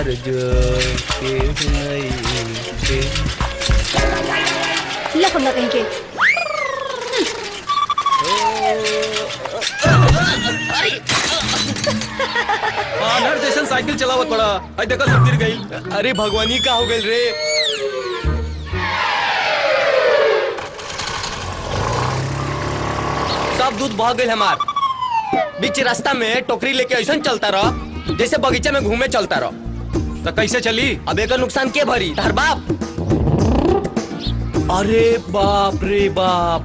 हार जो के लफंगा कहीं के। आनर जैसन साइकिल चलावत पड़ा, आई देखा सब गिर गई। अरे भगवानी का हो गई रे। सब दूध बह गई हमार। बीच रास्ता में टोकरी लेके ऐसा चलता रहा जैसे बगीचे में घूमे चलता रहा। तो कैसे चली? अब एक नुकसान के भरी? तार बाप। अरे बाप रे बाप,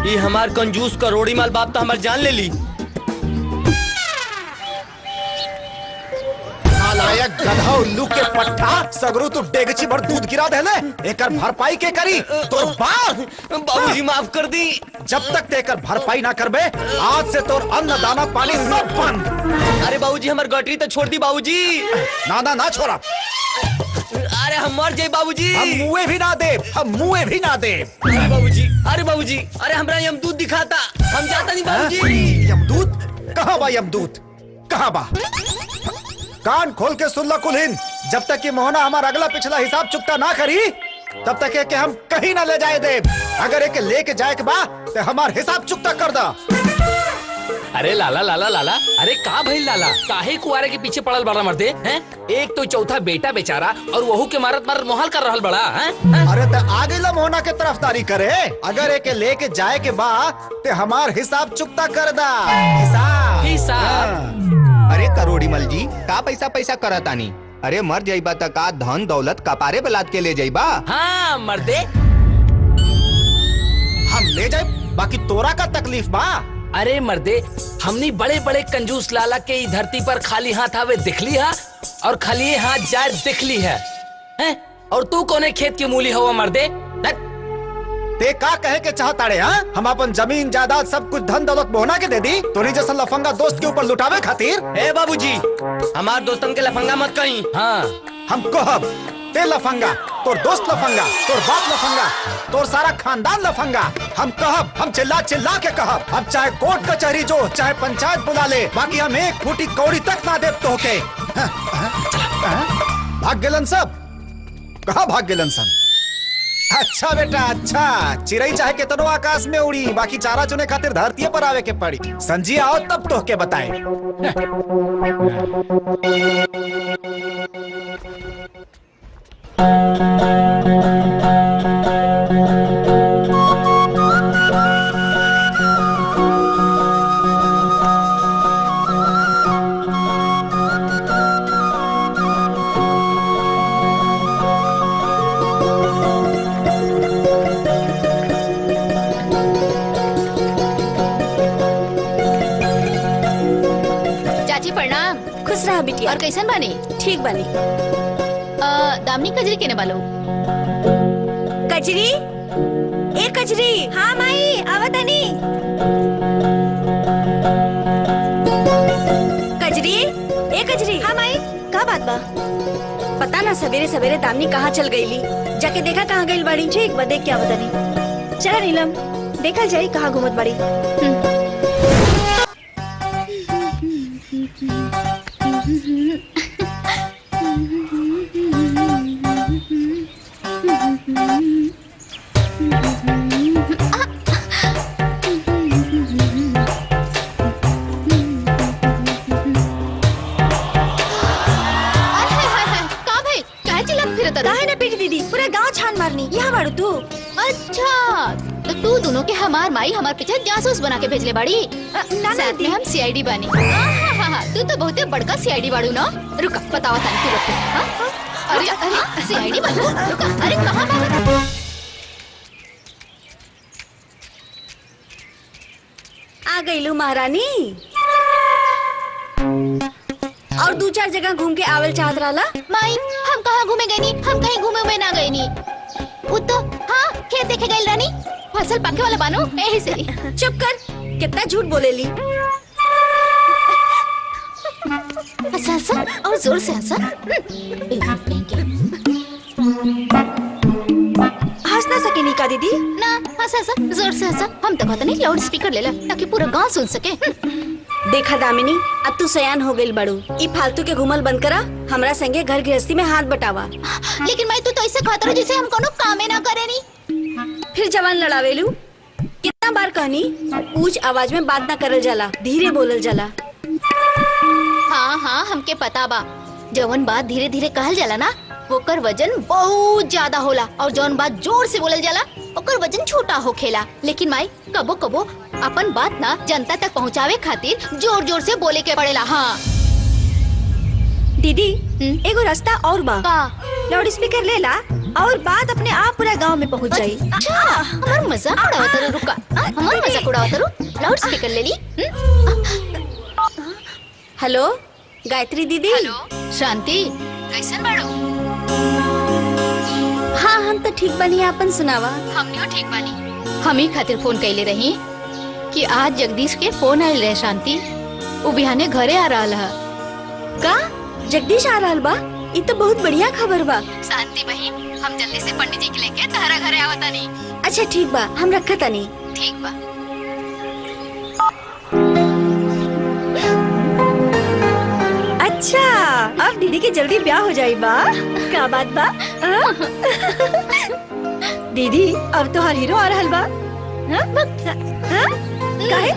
ये हमार कंजूस करोड़ी माल बाप तो हमार जान ले ली। नालायक गधा उल्लू के पट्टा, सगरू तू डेगची भर दूध गिरा देले, एकर भरपाई के करी तोर बाप। बाबूजी माफ कर दी। जब तक तेकर भरपाई ना करबे, आज से तोर अन्न दाना पानी सब बंद। अरे बाबूजी हमार गटरी तो छोड़ दी बाबूजी। ना ना ना छोड़ा। अरे हम मर जाए बाबूजी। हम मुँह भी ना दे, हम मुँह भी ना दे। बाबूजी, अरे बाबूजी, अरे हमरा यमदूत दिखाता, हम जाता नहीं बाबूजी। यमदूत? कहाँ बा यमदूत? कहाँ बा? कान खोल के सुन लो कुलहीन, जब तक ये मोहना हमारा अगला पिछला हिसाब चुकता ना करी, तब तक ये कि हम कहीं ना ले जाए दे। अगर एक लेके जाए के बा, तो हमार हिसाब चुकता कर दा। अरे लाला लाला लाला, अरे का भाई लाला, काहे कुआरे के पीछे पड़ल बड़ा मर्दे हैं? एक तो चौथा बेटा बेचारा और वहू के मारत मारत मोहाल कर रहल बड़ा हैं? अरे तो आगे ला मोहना के तरफदारी करे। अगर एक लेके जाए के बा, तो हमार हिसाब चुकता कर दा। हिसाब? अरे करोड़ी मल जी, का पैसा पैसा करतानी? अरे मर जाइबा त का धन दौलत कपारे बलाद के ले जाइबा? हाँ मर्दे, हम ले जाए, बाकी तोरा का तकलीफ बा। अरे मर्दे, हमनी बड़े बड़े कंजूस लाला के ई धरती पर खाली हाथ आवे दिख ली है और खाली हाथ जाए दिख ली है, हैं? और तू कोने खेत की मूली हुआ मर्दे? ते का कहे के चाहता रे? हाँ, हम अपन जमीन जायदाद सब कुछ धन दौलत मोहना के दे दी, तोरी जैसा लफंगा दोस्त के ऊपर लुटावे खातिर? ए बाबूजी, हमार दोस्तन के लफंगा मत कहीं। हाँ, हम कहब ते लफंगा, तोर दोस्त लफंगा, तोर बाप लफंगा, तोर सारा खानदान लफंगा। हम कहब, हम चिल्ला चिल्ला के कहब। अब चाहे कोर्ट कचहरी जो, चाहे पंचायत बुला ले, बाकी हम एक फूटी कौड़ी तक ना देव तो के। भाग गेलन सब? कहा भाग गेलन सब? अच्छा बेटा अच्छा, चिड़ई चाहे कितनो आकाश में उड़ी, बाकी चारा चुने खातिर धरती पर आवे के पड़ी। संजी आओ तब तो के बताए। खुश रहा बिटिया। और कैसन बानी? ठीक बानी। दामनी कजरी केने बालो? कजरी? ए कजरी। हाँ माई आवतानी। कजरी? ए कजरी। हाँ माई। का बात बा? पता ना सवेरे सवेरे दामनी कहाँ चल गईली, जाके देखा कहाँ गई बाड़ी। ठीक बा, देख के आवतानी। चला नीलम, देखल जाई कहाँ घूमत बाड़ी। अच्छा, तो तू दोनों के हमार माई हमार पीछे जासूस बना के भेजले बाड़ी। साथ में हम सीआईडी बानी। तू तो बहुते बड़का सीआईडी बाड़ू ना। रुका बताओ तानी तू लोग को। अरे अरे सीआईडी बाड़ू, रुका। अरे कहाँ भागा? आ गई लू महारानी। और दो चार जगह घूम के आवल चाहत रहला। माई हम कहाँ घूमे गए नी? हम कहीं घूमे हुए ना गए नी। तो हाँ खेत देखे गई रानी, फसल पके वाला बानो यही से। चुप कर, कितना झूठ बोलेली। हंसा हंसा और जोर से हंसा। हंस ना सके निका दीदी? ना हंसा हंसा जोर से हंसा। हम तो कहते नहीं लाउड स्पीकर ले ला ताकि पूरा गांव सुन सके। देखा दामिनी, अब तू सयान हो गई बड़ू। ई फालतू के घुमल बंद करा, हमरा संगे घर गृहस्थी में हाथ बटावा। लेकिन माई तू तो ऐसे कहत रहो जैसे हम कोनो कामे ना करे नी। फिर जवान लड़ावेलू। कितना बार कहनी ऊंच आवाज में बात ना करल जाला, धीरे बोलल जाला। हाँ हाँ हमके पता बा, जवन बात धीरे धीरे कहल जाला ना ओकर वजन बहुत ज्यादा होला, और जवन बात जोर से बोलल जाला ओकर वजन छोटा होखेला। लेकिन माई कबो कबो अपन बात ना जनता तक पहुँचावे खातिर जोर जोर से बोले के पड़ेला। हाँ दीदी, एगो रास्ता और बा। लाउड स्पीकर ले ला और बात अपने आप पूरा गांव में पहुंच जाई। अच्छा हमार मजाक उड़ावत रहो, रुका हमार मजाक उड़ावत रहो। लाउड स्पीकर ले ली। हेलो गायत्री दीदी। हेलो शांति, कैसन बाड़ू? हाँ हम तो ठीक बनी, आपन सुनावा। हमनियो ठीक बानी। हम ही खातिर फोन कैले रही कि आज जगदीश के फोन आयल रहे शांति, वो बिहाने घरे आ रहा है। का जगदीश आ रहा बा? ये तो बहुत बढ़िया खबर बा। शांति बहन, हम जल्दी से पंडित जी के लेके तारा घरे आवता नहीं। अच्छा ठीक बा, हम रखता नहीं। ठीक बा। अच्छा अब दीदी के जल्दी ब्याह हो जाए बा। क्या बात बा? दीदी अब तो हर हीरो आ रहा बा। काहे?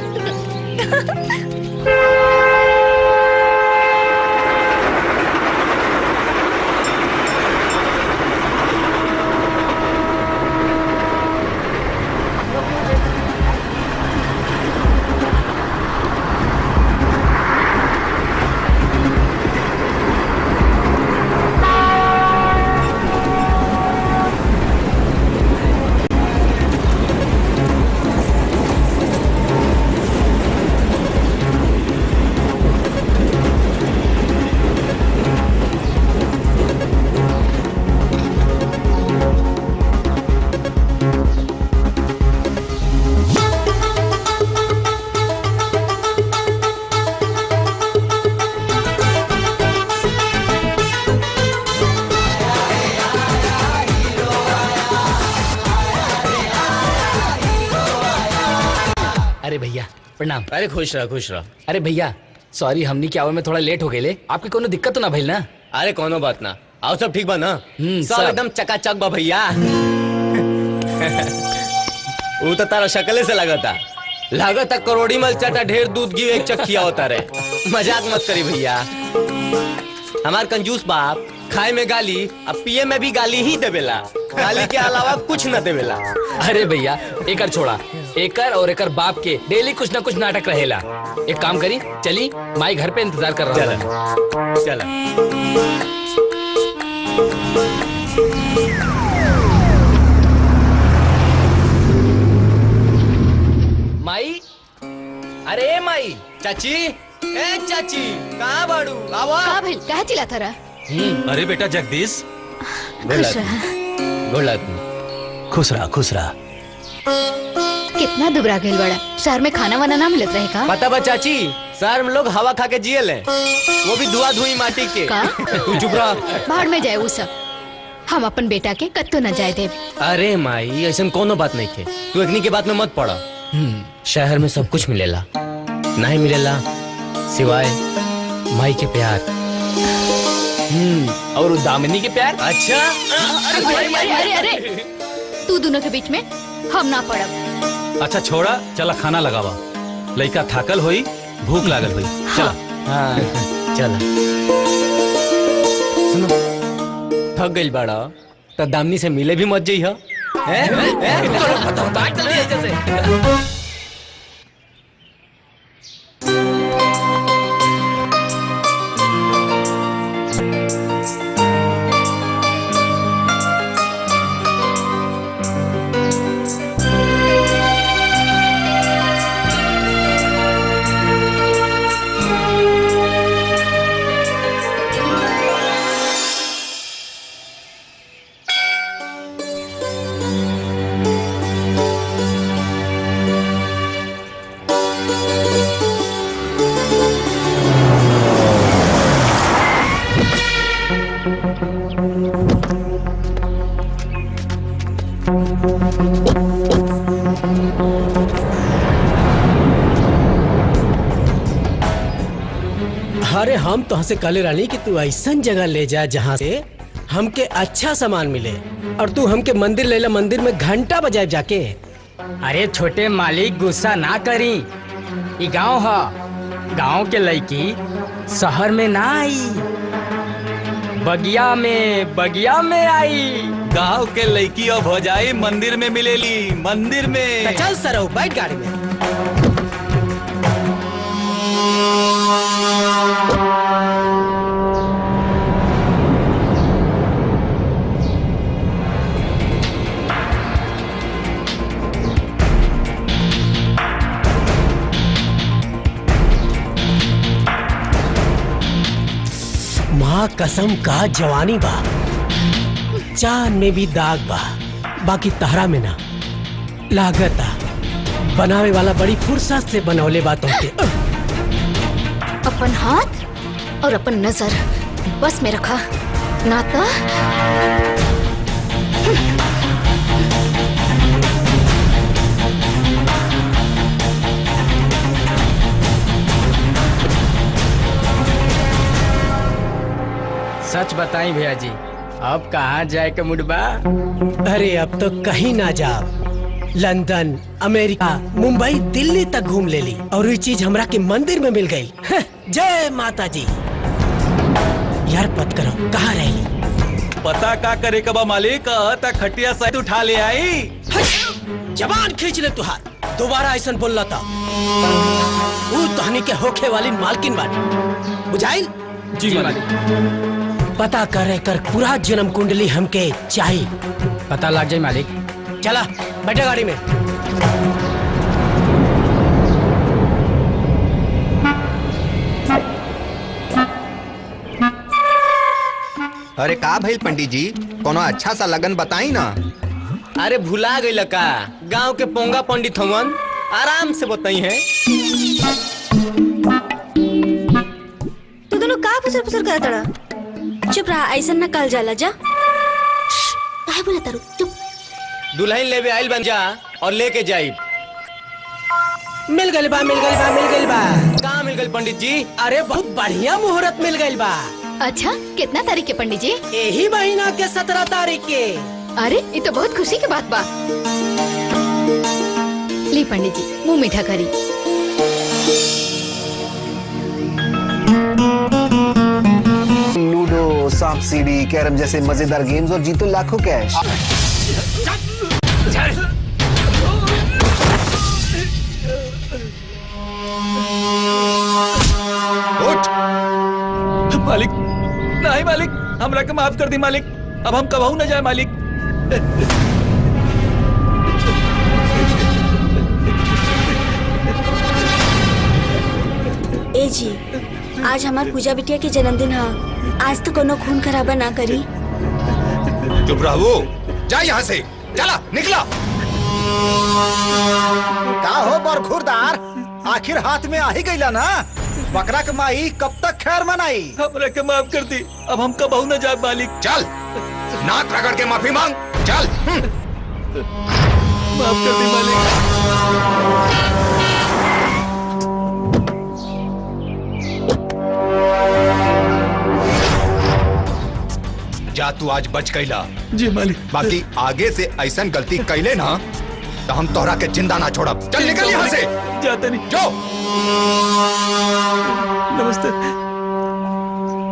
अरे भैया प्रणाम। अरे खुश रह खुश रह। अरे भैया सॉरी, हमनी के आवे में थोड़ा लेट हो गए ले। आपके कोनो दिक्कत तो ना भइल ना? अरे कोनो बात ना, आओ सब ठीक बा ना? सब सब। एकदम चकाचक बा भैया। वो तो तारा शक्ले से लागता करोड़ी मल चाटा ढेर दूध घी एक चक्किया होता रे। मजाक मत करी भैया। हमार कंजूस बाप खाए में गाली, अब पिए में भी गाली ही देवेला। गाली के अलावा कुछ न देवेला। अरे भैया एकर छोड़ा, एकर और एकर बाप के डेली कुछ ना कुछ नाटक रहेला। एक काम करी, चली माई घर पे इंतजार कर रहा है। चला माई, अरे माई। चाची, ए चाची कहाँ बाड़ू? आवा। का भइल, काहे चिल्लाता रहा? अरे बेटा जगदीश, खुश रहा। खुश रहा खुश रहा। कितना दुबरा गइल बड़ा, शहर में खाना वाना ना मिलत रहे का? पता बा चाची, शहर में लोग हवा खा के जिए ले, वो भी धुआं धुई माटी के। का? तू चुप रह। बाहर में जाए वो सब, हम अपन बेटा के कत्तो न जाए देव। अरे माई ऐसा कोनो बात नहीं थे, तू एकनी के बात में मत पड़ा। शहर में सब कुछ मिलेला, नहीं मिलेला सिवाय माई के प्यार। और उस दामिनी के प्यार। अच्छा अरे अरे तू दोनों के बीच में हम ना पड़ब। अच्छा छोड़ा, चला खाना लगावा। लड़का थाकल होई, भूख लागल होई। चला। हाँ चल। सुनो, थक गइल बाड़ा तो दामनी से मिले भी मत जइहा। हम तुहसे कहले रानी कि तू ऐसा जगह ले जा जहाँ से हमके अच्छा सामान मिले, और तू हमके मंदिर ले ला, मंदिर में घंटा बजाए जाके। अरे छोटे मालिक गुस्सा ना करी, ई गांव है, गांव के लड़की शहर में ना आई, बगिया में आई। गांव के लड़की और भौजाई मंदिर में मिलेली, मंदिर में। तो चल सरो, बैठ गाड़ी में। माँ कसम का जवानी बा, चांद में भी दाग बा, बाकी तहरा में ना लागता बनावे वाला बड़ी फुर्सत से बनौले बातों के। अपन हाथ और अपन नजर बस में रखा, ना तो सच बताई भैया जी, अब कहाँ जाए के मुडबा? अरे अब तो कहीं ना जा, लंदन, अमेरिका, मुंबई, दिल्ली तक घूम ले ली, और ये चीज हमरा के मंदिर में मिल गई। जय माता जी। यार पत करो, कहाँ रही? पता का करे कबा मालिक, खटिया साइड उठा ले आई। जबान खींच ले तुहार, दोबारा ऐसा बोलना था। वो तहनी के होखे वाली मालकिन बानी, बुझाइल? जी मालिक। पता करे कर पूरा जन्म कुंडली हमके चाहिए। पता लग जाए मालिक। चला बैठा गाड़ी में। अरे का भइल पंडित जी, कोनो अच्छा सा लगन बताई ना। अरे भुला गई का, गांव के पोंगा पंडित हवन, आराम से बताई है। तू दोनों का फुसर करत रहा? चुप रहा, ऐसा न कल जाला जा। काहे बोला तारू? चुप। दुल्हन लेवे आइल बन जा और लेके जाई। मिल गई बा। कहाँ मिल गई पंडित जी? अरे बहुत बढ़िया मुहूर्त मिल गई बा। अच्छा, कितना तारीख के पंडित जी? यही महीना के 17 तारीख के। अरे ये तो बहुत खुशी की बात बा। ली पंडित जी, मुंह मीठा करी। लूडो, सांप सीढ़ी, कैरम जैसे मजेदार गेम्स और जीतो लाखों कैश। मालिक नहीं, मालिक हमरा के माफ कर दी मालिक, अब हम कबहू न जाए मालिक। ए जी, आज हमार पूजा बिटिया के जन्मदिन है, आज तो कोनो खून खराबा ना करी। चुप रहो, जा यहाँ से, चला निकला। का हो बरखुरदार, आखिर हाथ में आ ही गईला ना। बकरा के माई कब तक खैर मनाई? हमरा के माफ कर दी, अब हम कबहू न जाए मालिक। चल, नाक रगड़ के माफी मांग, चल। माफ कर दी मालिक। जा तू आज बच गईला। जी मालिक। बाकी आगे से ऐसा गलती कैले ना तो हम तोहरा के जिंदा ना छोड़ब। चल निकल यहाँ से। जाते नहीं। जो नमस्ते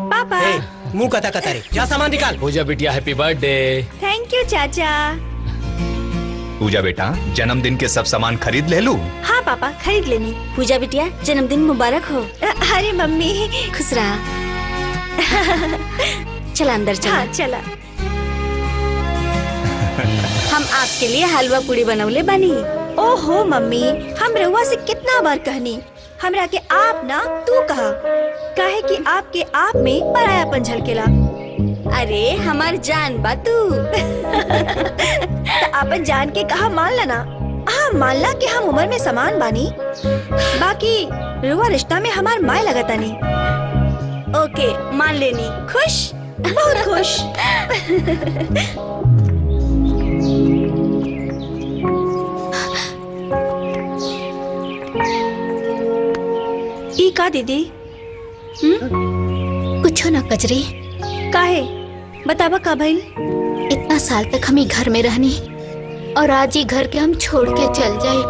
पापा। मुंह कता कतारी, जा सामान निकाल। पूजा बिटिया हैप्पी बर्थडे। थैंक यू चाचा। पूजा बेटा, जन्मदिन के सब सामान खरीद ले लू? हाँ पापा, खरीद लेनी। पूजा बिटिया जन्मदिन मुबारक हो। अरे मम्मी खुश रहा। चला अंदर चला। हाँ, चला। हम आपके लिए हलवा पूड़ी बनौले बनी। ओहो मम्मी, हम रहुआ से कितना बार कहनी, हमरा के आप ना तू कहा, काहे कि आपके आप में परायापन झलकेला। अरे हमार जान बा तू। तो अपन जान के कहा मान लेना। हाँ मान ला कि हम उम्र में समान बानी, बाकी रहुआ रिश्ता में हमार माय लगता नहीं। ओके मान लेनी। खुश? बहुत खुश। ई का दीदी, कुछ ना कजरी। काहे बताबा का भइल? इतना साल तक हम ही घर में रहनी और आज ही घर के हम छोड़ के चल जाए।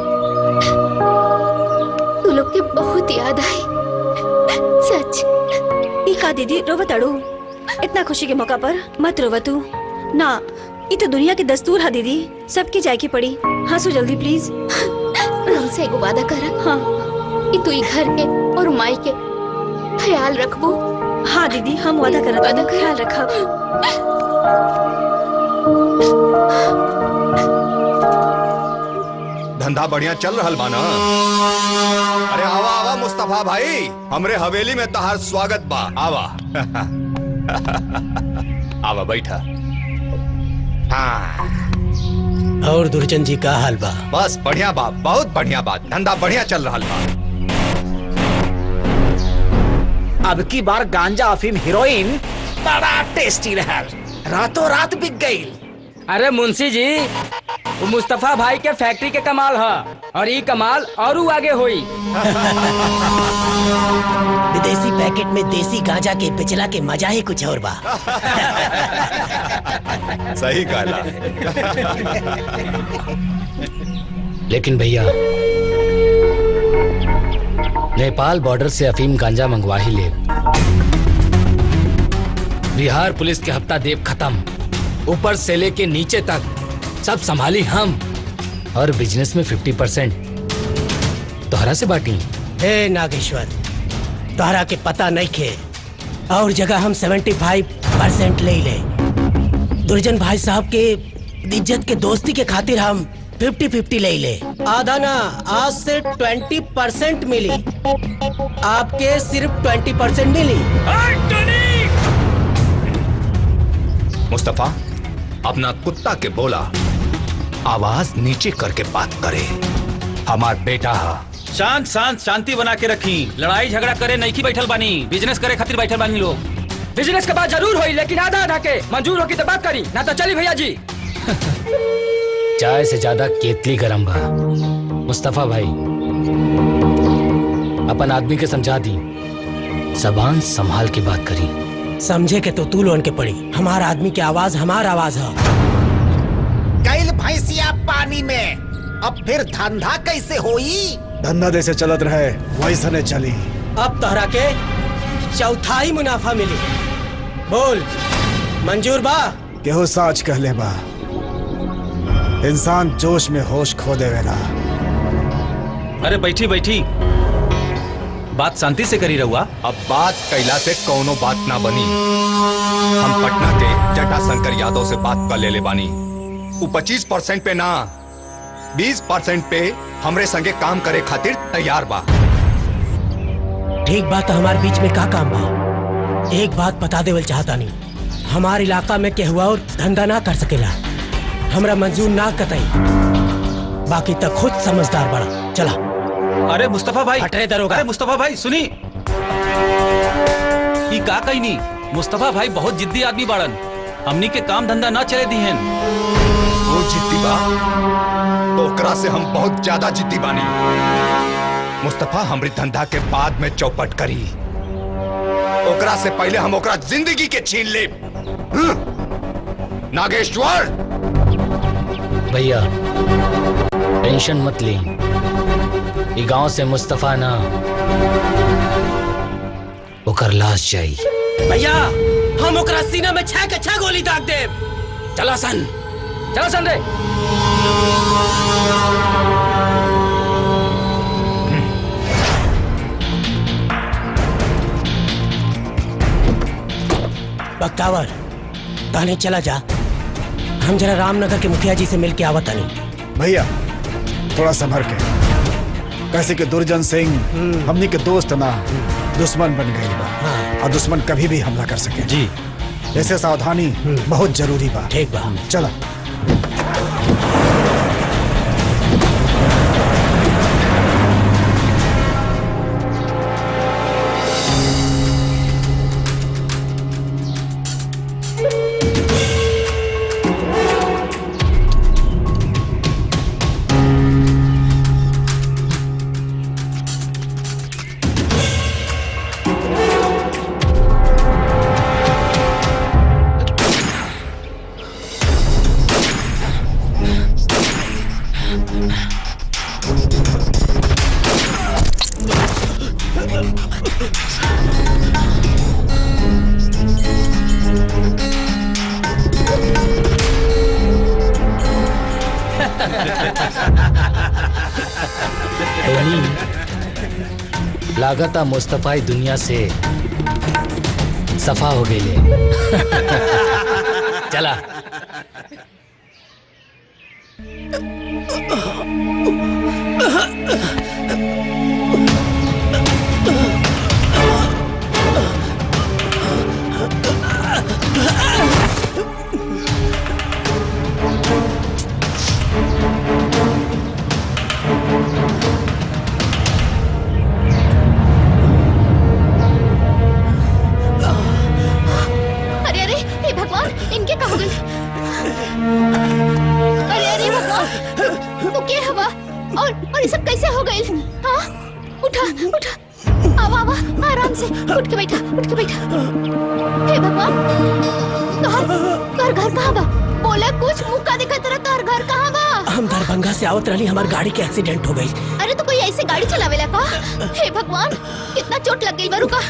तू लोग के बहुत याद आई, सच। ई का दीदी रोवत अड़ू? इतना खुशी के मौका पर मत रोवा तू। ना, ये तो दुनिया की दस्तूर है दीदी, सबकी जाय की पड़ी। हंसो जल्दी प्लीज। हमसे एगो वादा कर। हाँ, कि तू ई घर के और माई के ख्याल रखबो। हाँ दीदी, हम वादा करत हनी, ख्याल रखब। धंधा बढ़िया चल रहल बा ना? अरे आवा आवा मुस्तफा भाई, हमरे हवेली में तहार स्वागत बा। आवा आवा बैठा। हाँ, और दुर्जन जी का हाल बा? बस बढ़िया बा, बहुत बढ़िया बात। धंधा बढ़िया चल रहल बा। अब की बार गांजा अफीम हीरोइन बड़ा टेस्टी रहल, रातों रात बिक गई। अरे मुंशी जी, वो मुस्तफा भाई के फैक्ट्री के कमाल है और ये कमाल और आगे हुई। विदेशी पैकेट में देसी गांजा के पिछला के मजा ही कुछ और बा। सही कहला। लेकिन भैया, नेपाल बॉर्डर से अफीम गांजा मंगवा ही ले। बिहार पुलिस के हफ्ता देव खत्म, ऊपर से लेके नीचे तक सब संभाली हम, और बिजनेस में 50% तोहरा से बांटी। हे नागेश्वर, तोहरा के पता नहीं खे, और जगह हम 75% ले ले। दुर्जन भाई साहब के इज्जत के दोस्ती के खातिर हम 50-50 ले ले। आधा ना, आज से 20% मिली, आपके सिर्फ 20% मिली। मुस्तफा, अपना कुत्ता के बोला आवाज नीचे करके बात करे। हमार बेटा है। शांत शांत शांति बना के रखी। लड़ाई झगड़ा करे नहीं की बैठल बानी, बिजनेस करे खातिर बैठल बानी लोग। बिजनेस के बात जरूर हुई, लेकिन आधा आधा के मंजूर होगी तो बात करी, ना तो चली भैया जी। चाय से ज्यादा केतली गरम बा। मुस्तफा भाई, अपन आदमी के समझा दी, जबान संभाल के बात करी। समझे के तो तू लोन के पड़ी, हमारा आदमी की आवाज हमार आवाज है। गैल भैंसिया पानी में, अब फिर धंधा कैसे होई? धंधा जैसे चलत रहे वैसे ने चली। अब तोहरा के चौथाई मुनाफा मिली। बोल, मंजूर बा? केहू साच कहले बा, इंसान जोश में होश खो देवेला। अरे बैठी बैठी, बात शांति से करी रहुआ। अब बात कैला से कौनो बात ना बनी। हम पटना के जटाशंकर यादव से बात कर ले बानी। वो 25% पे ना 20% पे हमरे संगे काम करे खातिर तैयार बा। ठीक बात, हमारे बीच में का काम बा? एक बात बता देवल चाहता नहीं, हमारे इलाका में केहू और धंधा ना कर सकेला, हमरा मंजूर ना कतई। बाकी तक खुद समझदार बड़ा। चला। अरे मुस्तफा भाई, हटे दरोगा। अरे मुस्तफा भाई सुनी, ई का कही नहीं। मुस्तफा भाई बहुत जिद्दी आदमी बाड़न, हमनी के काम धंधा ना चले दी हैं। वो जिद्दी बा तो ओकरा से हम बहुत ज्यादा जिद्दी बानी। मुस्तफा हमरी धंधा के बाद में चौपट करी, ओकरा से पहले हम ओकरा जिंदगी के छीन ले। नागेश्वर भैया, टेंशन मत ली, ये गांव से मुस्तफा ना ओकर लाश जाई। भैया, हम ओकरा सीना में 6 के 6 गोली दाग दे। चला सन, चलो संदे। बक्कावर, ताने चला जा, हम जरा रामनगर के मुखिया जी से मिल के आवत नहीं। भैया थोड़ा संभर के, कैसे कि दुर्जन सिंह हमनी के दोस्त ना दुश्मन बन गई बा। हाँ। और दुश्मन कभी भी हमला कर सके जी। ऐसे सावधानी बहुत जरूरी बा। ठीक बा, चला। बड़ी लागता मुस्तफा ही दुनिया से सफा हो गई है। चला। अरे अरे हे भगवान, इनके कहाँ गए? अरे अरे भगवान, तो क्या हुआ? और ये सब कैसे हो गए? हाँ, उठा उठा, आवा आवा, आराम से उठ के बैठा, उठ के बैठा। हे भगवान, घर घर कहाँ बा? बोला कुछ, मुँह का दिखा तेरा, घर कहाँ बा? हम दरभंगा से आवत रही, हमारी गाड़ी के एक्सीडेंट हो गई। अरे तो कोई ऐसे गाड़ी चलावेला का? हे भगवान, कितना चोट लग गई बा, रुका।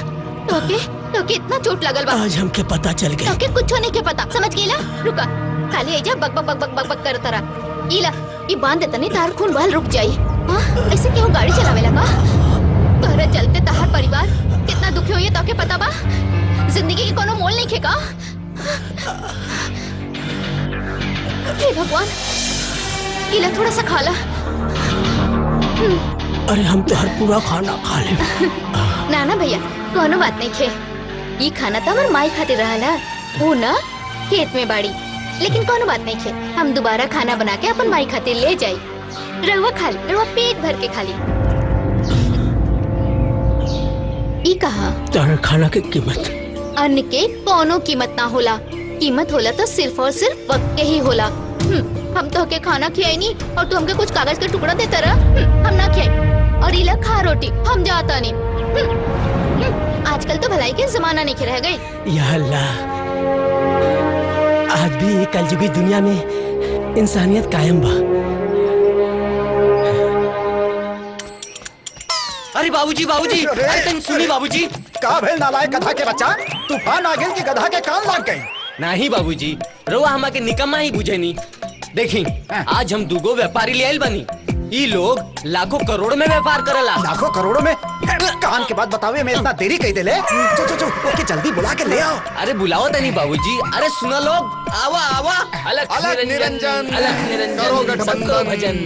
तोके इतना चोट लगल बा? आज हमके पता चल गया। तोके कुछ नहीं के पता, समझ गईला? रुका, खाली ऐजा बक बक बक बक बक बक करता रहा। इला, ये बांध देता नहीं तार खून बहल रुक जाई। हाँ, ऐसे क्यों गाड़ी चलावेला का? तोहरे चलते तहार परिवार कितना दुखी होई है, तोके पता बा? जिंदगी के कोनो मोल नहीं खेका। हे भगवान, इला थोड़ा सा खा ला। अरे हम तो हर पूरा खाना खा ले। ना भैया, कोनो बात नहीं खे। ये खाना तो हमार माई खातिर रहला, वो ना खेत में बाड़ी। लेकिन कोनो बात नहीं खे, हम दोबारा खाना बना के अपन माई खातिर ले जाई। रहुआ खा ली, रहुआ पेट भर के खा ली। ई कहा तारा खाना की कीमत? अन्न के कोनो कीमत ना होला। कीमत होला तो सिर्फ और सिर्फ वक्त के ही होला। हम तो के खाना खियाई नहीं और तू हमके कुछ कागज का टुकड़ा देता रहा। हम ना खियाई। और इला खा रोटी, हम जाता नहीं। आजकल तो भलाई के जमाना नहीं रह गई। या अल्लाह, आज भी ये कलयुगी दुनिया में इंसानियत कायम बा। अरे बाबूजी, बाबूजी, अरे तुम सुनी बाबूजी। का भेल नालायक गधा के बच्चा? तूफान आ गेल कि गधा के कान लाग गई? नहीं बाबूजी, रउआ हमा के निकम्मा ही बुझे नी। देखी, आज हम दूगो व्यापारी ले आइल बनी। ई लोग लाखों करोड़ में व्यापार करला। लाखों करोड़ों में? कान के बात बतावे में इतना देरी कही देले? चो ओके जल्दी बुला के ले आओ। अरे बुलाओ तो नहीं बाबूजी। अरे सुना लोग, आवा आवा। अलग निरंजन, अलग निरंजन, करो गठबंधन। सबको भजन,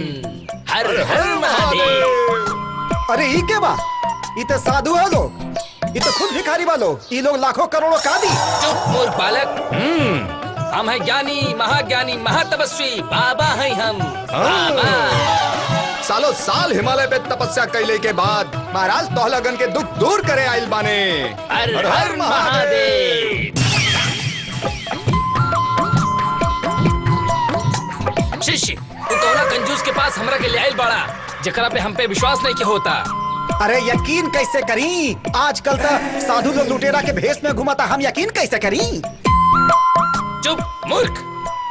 हर हर महादेव। अरे ई के बा? ई तो साधु है लोग, ई तो खुद भिखारी बा लोग। ई लोग लाखों करोड़ों का दी। चुप मूर्ख बालक। हम है ज्ञानी, महाज्ञानी, महातपस्वी बाबा हैं हम। बाबा सालों साल हिमालय पे तपस्या कैले के बाद महाराज तोहलगन के दुख दूर करे आइल बाने। हर हर महादेव। शिष्य, तू कौना कंजूस के पास हमरा के ले आइल बाड़ा जकरा पे हम पे विश्वास नहीं के होता। अरे यकीन कैसे करी? आजकल तो साधु लोग लुटेरा के भेष में घुमाता, हम यकीन कैसे करी? चुप मूर्ख।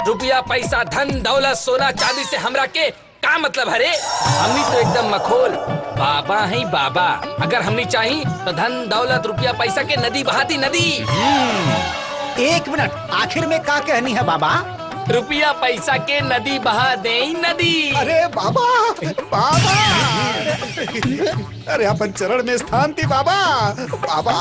रुपया पैसा धन दौलत सोना चांदी से हमरा के का मतलब हरे? हमनी तो एकदम मखोल बाबा हैं बाबा। अगर हमनी चाही तो धन दौलत रुपया पैसा के नदी बहाती नदी। एक मिनट, आखिर में का कहनी है बाबा? रुपया पैसा के नदी बहा दे नदी। अरे बाबा, बाबा, अरे अपन चरण में स्थान थी बाबा, बाबा।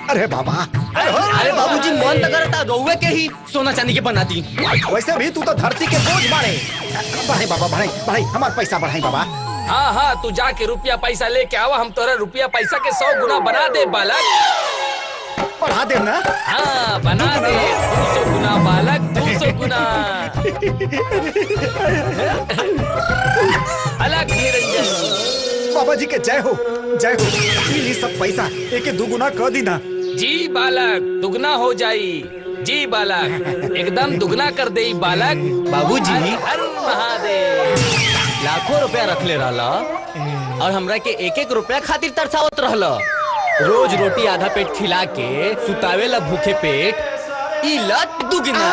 अरे बाबा, अरे बाबूजी, मन तो करता रउए के ही सोना चांदी के बना दी। वैसे भी तू तो धरती के बोझ बाड़े। बढ़ाई बाबा, बढ़ाई हमार पैसा बढ़ाई बाबा। हाँ हाँ, तू जाके रुपया पैसा लेके आवा, हम तोरा रुपया पैसा के 100 गुना बना दे बालक। बढ़ा दे ना? हाँ बना दे, 200 गुना बालक, 200 गुना। अलग निरंजन। बाबा जी के जय हो, जय हो। ये सब पैसा एक दुगुना कर दी ना। जी बालक, दुगना हो जाई। जी बालक, एकदम दुगना कर दे बालक। बाबूजी, हर महादेव। लाखों रुपया रख ले रहला और हमरा के एक एक रुपया खातिर तरसावत रहला। रोज रोटी आधा पेट खिला के सुतावेला भूखे पेट। ई लत दुगना।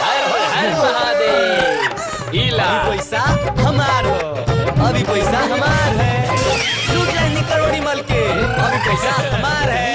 हर हर महादेव। इला पैसा हमार हो, अभी पैसा हमार है। लूट लेनी करोड़ी मल के, अभी पैसा हमार है।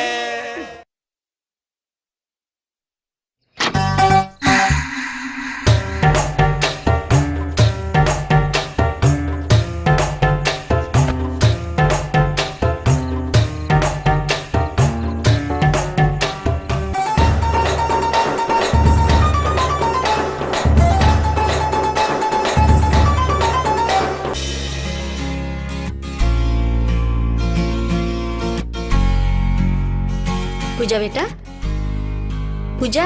पूजा बेटा, पूजा,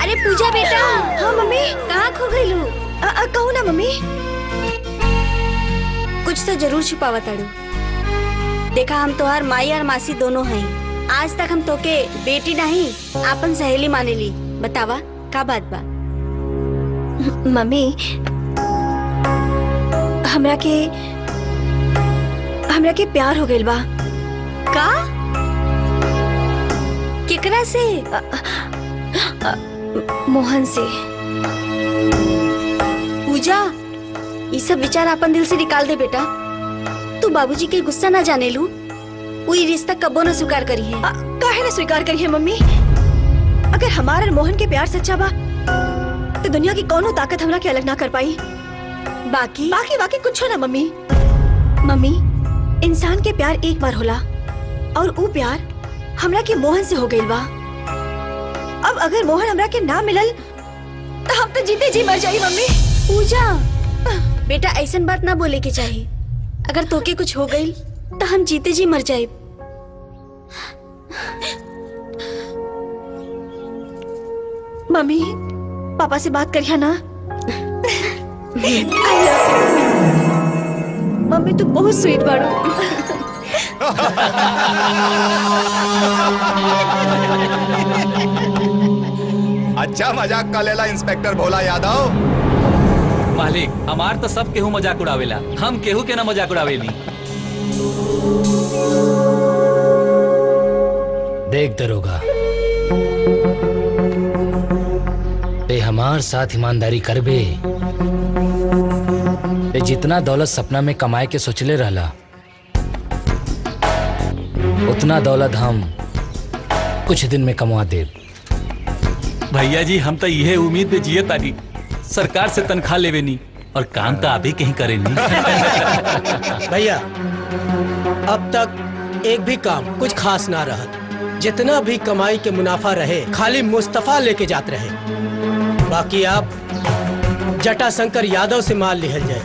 अरे पूजा बेटा। हाँ मम्मी, कहाँ खो गई लू? कहू ना मम्मी। कुछ तो जरूर छुपावा ताड़ू। देखा हम तोहार माई और मासी दोनों हैं। आज तक हम तोके बेटी नहीं आपन सहेली माने ली। बतावा का बात बा? मम्मी, हमरा के प्यार हो गइल बा। का? केकरा से? मोहन से। पूजा, ये सब विचार अपन दिल से निकाल दे बेटा। तू बाबूजी के गुस्सा ना जाने लू। वही रिश्ता कबो न स्वीकार करी है। काहे न स्वीकार करी है मम्मी? अगर हमारा मोहन के प्यार सच्चा बा तो दुनिया की कौनो ताकत हमरा के अलग ना कर पाई। बाकी कुछ हो ना मम्मी। मम्मी, इंसान के प्यार एक बार होला और वो प्यार हमरा के मोहन से हो गइल बा। अब अगर मोहन हमरा के ना मिलल तो हम तो जीते जी मर जाई मम्मी। पूजा बेटा, ऐसन बात ना बोले के चाहिए। अगर तोके कुछ हो गई तो हम जीते जी मर जाए। मम्मी, पापा से बात करिया ना। मम्मी तू बहुत स्वीट बाड़ू। अच्छा मजाक का लेला इंस्पेक्टर भोला यादव। मालिक, हमार तो सब केहू मजाक उड़ावेला, हम केहू के ना मजाक उड़ावेली। देख दरोगा, ते हमार साथ ईमानदारी करबे। ते जितना दौलत सपना में कमाए के सोचले रहला, उतना दौलत हम कुछ दिन में कमा दे। भैया जी, हम तो यह उम्मीद पे जिये तानी सरकार से तनख्वाह लेवे नी और काम तो आप ही कहीं करे नी। भैया, अब तक एक भी काम कुछ खास ना रहा। जितना भी कमाई के मुनाफा रहे खाली मुस्तफा लेके जाते रहे। बाकी आप जटाशंकर यादव से माल लिहल जाए।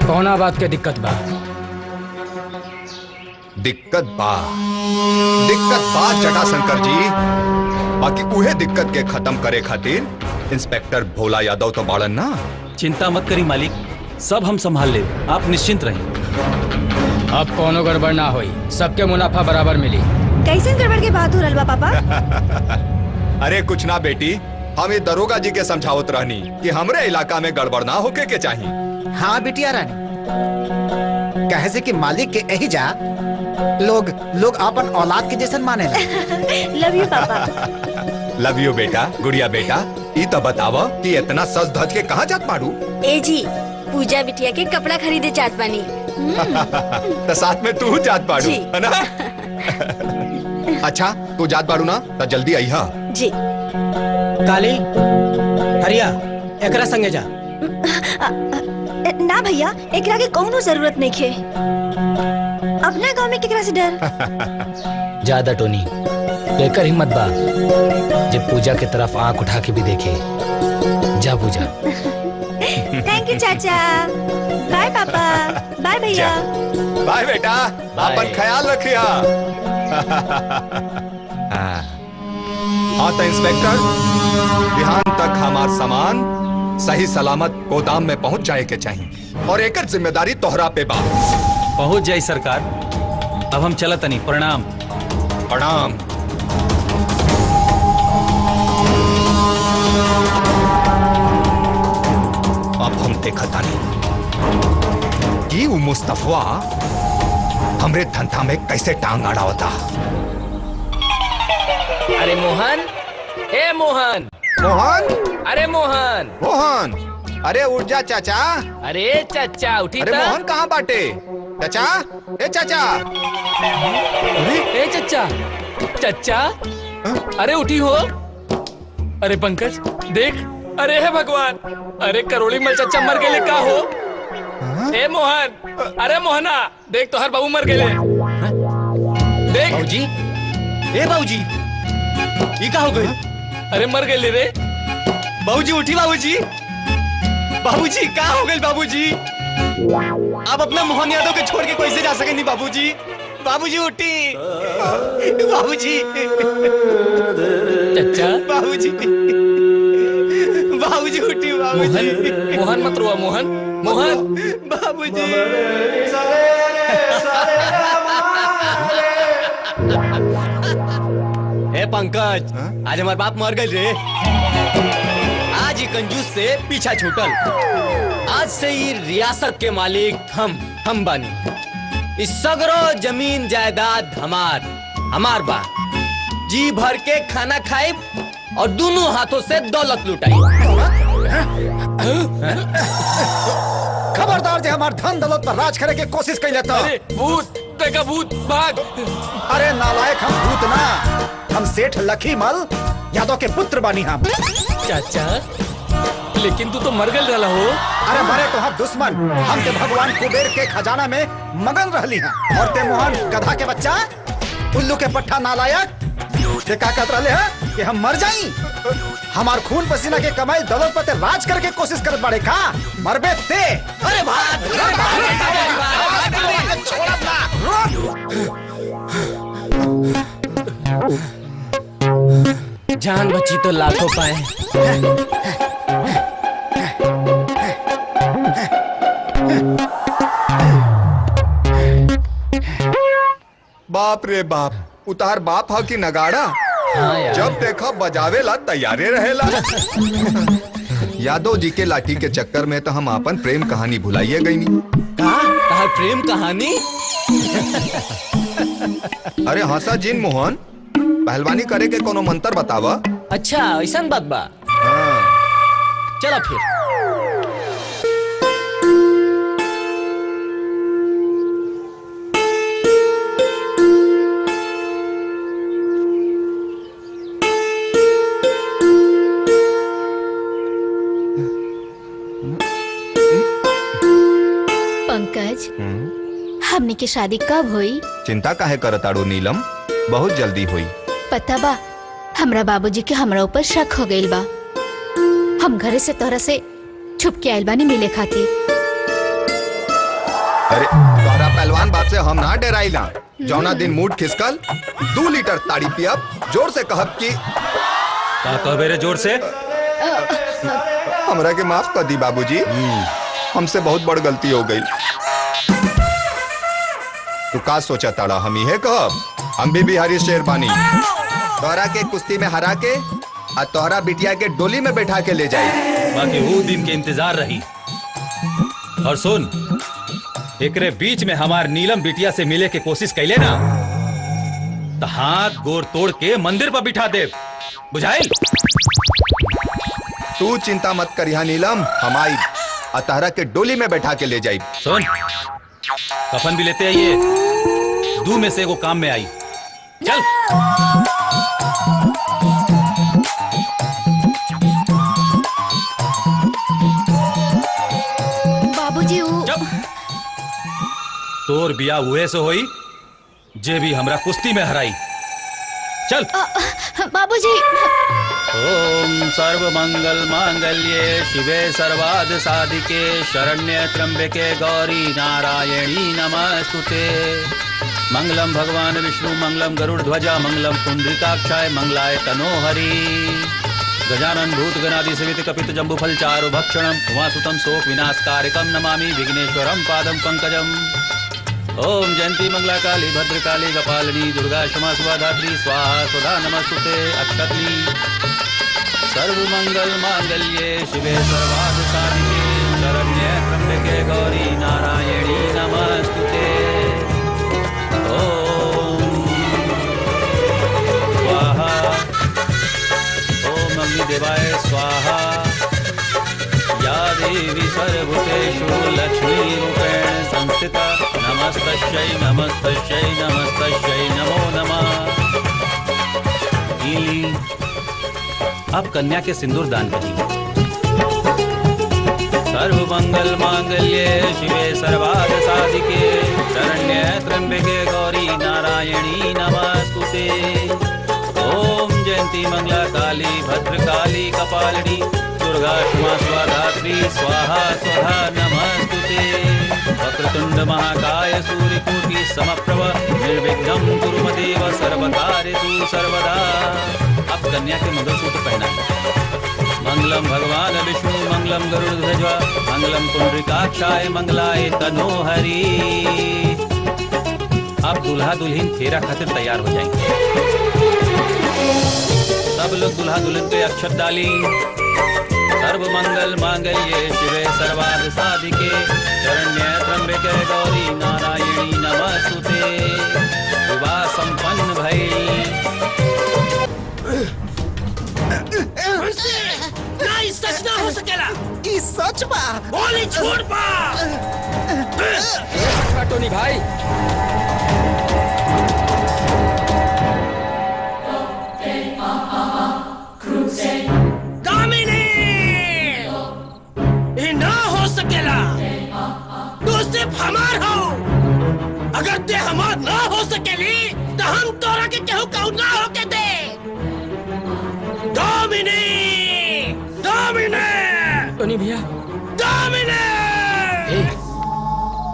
कौना बात के दिक्कत बा? दिक्कत बा जटाशंकर जी। बाकी उहे दिक्कत के खत्म करे खातिर इंस्पेक्टर भोला यादव तो बाड़न ना। चिंता मत करी मालिक, सब हम संभाल ले, आप निश्चिंत रहें। अब कोनो गड़बड़ ना होई, सबके मुनाफा बराबर मिली। कैसे गड़बड़ के बात हो रहा पापा? अरे कुछ ना बेटी, हम ये दरोगा जी के समझावत रहनी कि हमरे इलाका में गड़बड़ ना होके के चाहिए। हाँ बिटिया रानी, कहे से कि मालिक के यही जा लोग अपन औलाद के जैसन माने। लव यू पापा। लव यू बेटा, गुड़िया बेटा। ई तो बतावा कि इतना सज धज के कहाँ जात पाड़ू? ए जी, पूजा बिटिया के कपड़ा खरीदे जात बानी। तो साथ में तू जात पाड़ू, है ना? अच्छा, तू जात पाड़ू ना तो जल्दी आई हा। जी। काली, हरिया, एकरा संगे जा। ना भैया, एकरा के कौनो जरूरत नहीं खे। अपना गांव में केकरा से डर? ज्यादा टोनी, लेकर हिम्मत बा जब पूजा की तरफ आंख उठा के भी देखे। जा पूजा। थैंक यू चाचा। बाय पापा। बाय भैया। बाय बेटा, अपन ख्याल रखिया। हाँ तो इंस्पेक्टर, बिहान तक हमार सामान सही सलामत गोदाम में पहुंच जाए के चाहिए और एक जिम्मेदारी तोहरा पे बा। पहुंच जाई सरकार। अब हम चलत नहीं। प्रणाम। प्रणाम। अब हम देखा तानी कि वो मुस्तफा हमरे धंधा में कैसे टांग अड़ावता। अरे मोहन, ए मोहन। मोहन? अरे मोहन। मोहन, अरे उठ जा चाचा। अरे चाचा उठी। अरे मोहन कहाँ बाटे? चाचा, ए चाचा। ए चाचा, चाचा, अरे उठी हो। अरे पंकज देख, अरे है भगवान, अरे करोड़ी मल चाचा मर गए का हो? ए मोहन, अरे मोहना देख, तो हर बाबू मर गए। देख बाबूजी, ए बाबूजी, ये क्या हो गई? अरे मर गए रे। बाबूजी उठी। बाबूजी, बाबूजी क्या हो गए? बाबूजी, आप अपना मोहन यादव के छोड़ के कैसे जा सकेंगे? बाबूजी, बाबूजी उठी, बाबूजी, चचा बाबूजी, बाबूजी उठी, बाबूजी, मोहन मोहन मत रोआ, मोहन मोहन बाबूजी। ए पंकज, आज हमारे बाप मर गए रे। आज ही कंजूस से पीछा छूटल। आज से ही रियासत के मालिक हम बानी। इस सगरो जमीन जायदाद हमार बा। जी भर के खाना खाई और दोनों हाथों से दौलत लुटाई। खबरदार जे हमार धन दौलत पर राज करे के कोशिश कर लेता। अरे भूत, देखा भूत, भाग। अरे नालायक, हम भूत ना, हम सेठ लखीमल यादव के पुत्र बानी हम। चाचा, लेकिन तू तो मर गल रहा हो। अरे मरे तो हम दुश्मन, हम ते भगवान कुबेर के खजाना में मगन रहली हैं। और ते मोहन गधा के बच्चा, उल्लू के पट्टा नालायक, ते का कहत रहले हैं कि हम मर जाई। हमार खून पसीना के कमाई दौलत पर ते राज करके कोशिश करत बाड़े का? मरबे ते। अरे भाग, छोड़ब ना। जान बची तो लाखों पाए। बाप रे बाप, उतार बाप हा की नगाड़ा। हाँ यार। जब देखा बजावेला तैयारे रहेला। यादव जी के लाठी के चक्कर में तो हम अपन प्रेम कहानी भुलाइए गई नी। कहा प्रेम कहानी? अरे हंसा जिन मोहन, पहलवानी करे के कोनो मंत्र बतावा। अच्छा ऐसा बात बा। हाँ। चला फिर। पंकज, हमने की शादी कब हुई? चिंता काहे करताड़ू नीलम, बहुत जल्दी हुई। पता बा, हमरा बाबूजी के हमरा ऊपर शक हो गइल बा। हम घरे से तोरा से छुप के आइल बानी मिले खातिर। अरे तोरा पहलवान बात से हम ना डराइला। जौना दिन मूड खिसकल 2 लीटर ताड़ी पियब, जोर से कहब कि का कहबे रे जोर से? हमरा के माफ कर दी बाबूजी, हमसे बहुत बड़ गलती हो गई। तू का सोचा ताड़ा, हम ही है कहब? हम भी बिहारी शेर बानी। तोहरा के कुश्ती में हरा के और तोहरा बिटिया के डोली में बैठा के ले जाए। बाकी वो दिन के इंतजार रही। और सुन, एकरे बीच में हमार नीलम बिटिया से मिले के कोशिश कैले ना, तो हाथ गोर तोड़ के मंदिर पर बिठा दे, बुझाई? तू चिंता मत करिया नीलम, हम आई और तोहरा के डोली में बैठा के ले जाई। सुन, कफन भी लेते आइए, 2 में से एगो काम में आई। चल। बाबूजी तोर बिया हुए से होई जे भी हमरा कुश्ती में हराई। चल। बाबूजी। ओम सर्व मंगल मांगल्ये शिवे सर्वार्थ साधिके शरण्ये त्र्यंबके गौरी नारायणी नमस्तुते। मंगलम भगवान विष्णु मंगलम गरुड़ ध्वजा मंगलम पुंडरीकाक्षाय मंगलाय तनोहरि। गजानन भूत गणादि समेत कपित जम्बू फल चारु भक्षणम उमासुतम शोक विनाशकारकम नमामि विघ्नेश्वरम पादम पंकजम। ओम जयंती मंगला काली भद्रकाली कपालिनी दुर्गा क्षमा शुभा धात्री स्वाहा स्वधा नमस्तुते। अक्षतली सर्व मंगल मांगल्ये शिवे सर्वार्थ साधिके शरण्ये त्र्यंबके गौरी नारायणी नमस्तुते। ओम स्वाहा। ओम अग्निदेवाय स्वाहा। या देवी सर्वभूतेषु लक्ष्मीरूपेण संस्थिता नमस्तस्यै नमस्तस्यै नमस्तस्यै नमो नमः। अब कन्या के सिंदूर दान करिए। सर्व मंगल मांगल्ये शिवे सर्वार्थ साधिके शरण्ये त्र्यंबके गौरी नारायणी नमस्तुते। ओम जयंती मंगला काली भद्रकाली कपालिनी दुर्गा क्षमा स्वाधात्री स्वाहा स्वधा नमस्तुते। वक्रतुंड महाकाय सूर्यकोटि समप्रभ निर्विघ्नं कुरु मदेव सर्वकार्येषु सर्वदा। अब कन्या के मंगलसूत्र पहनाएं। मंगलम भगवान विष्णु मंगलम गरुड़ध्वज मंगलम पुंडरीकाक्षाय मंगलाय तनोहरि। अब दूल्हा दुल्हन फेरा खातिर तैयार हो जाएंगे। सब लोग दूल्हा दुल्हन पे अक्षत डाली। सर्व मंगल मांगल्ये शिवे सर्वार्थ साधिके शरण्ये त्र्यंबके गौरी नारायणी नमस्तुते। विवाह संपन्न भई। नहीं, सच ना हो सकेला। ई सच बा। बोली छोड़ बा। टोनी भाई दामिनी, ये ना हो सकेला। तू सिर्फ हमार हो। अगर ते हमार ना हो सकेली तो हम तोरा के केहू कहू ना हो के दे। दामिनी, दामिनी, टोनी भैया दामिनी। ए,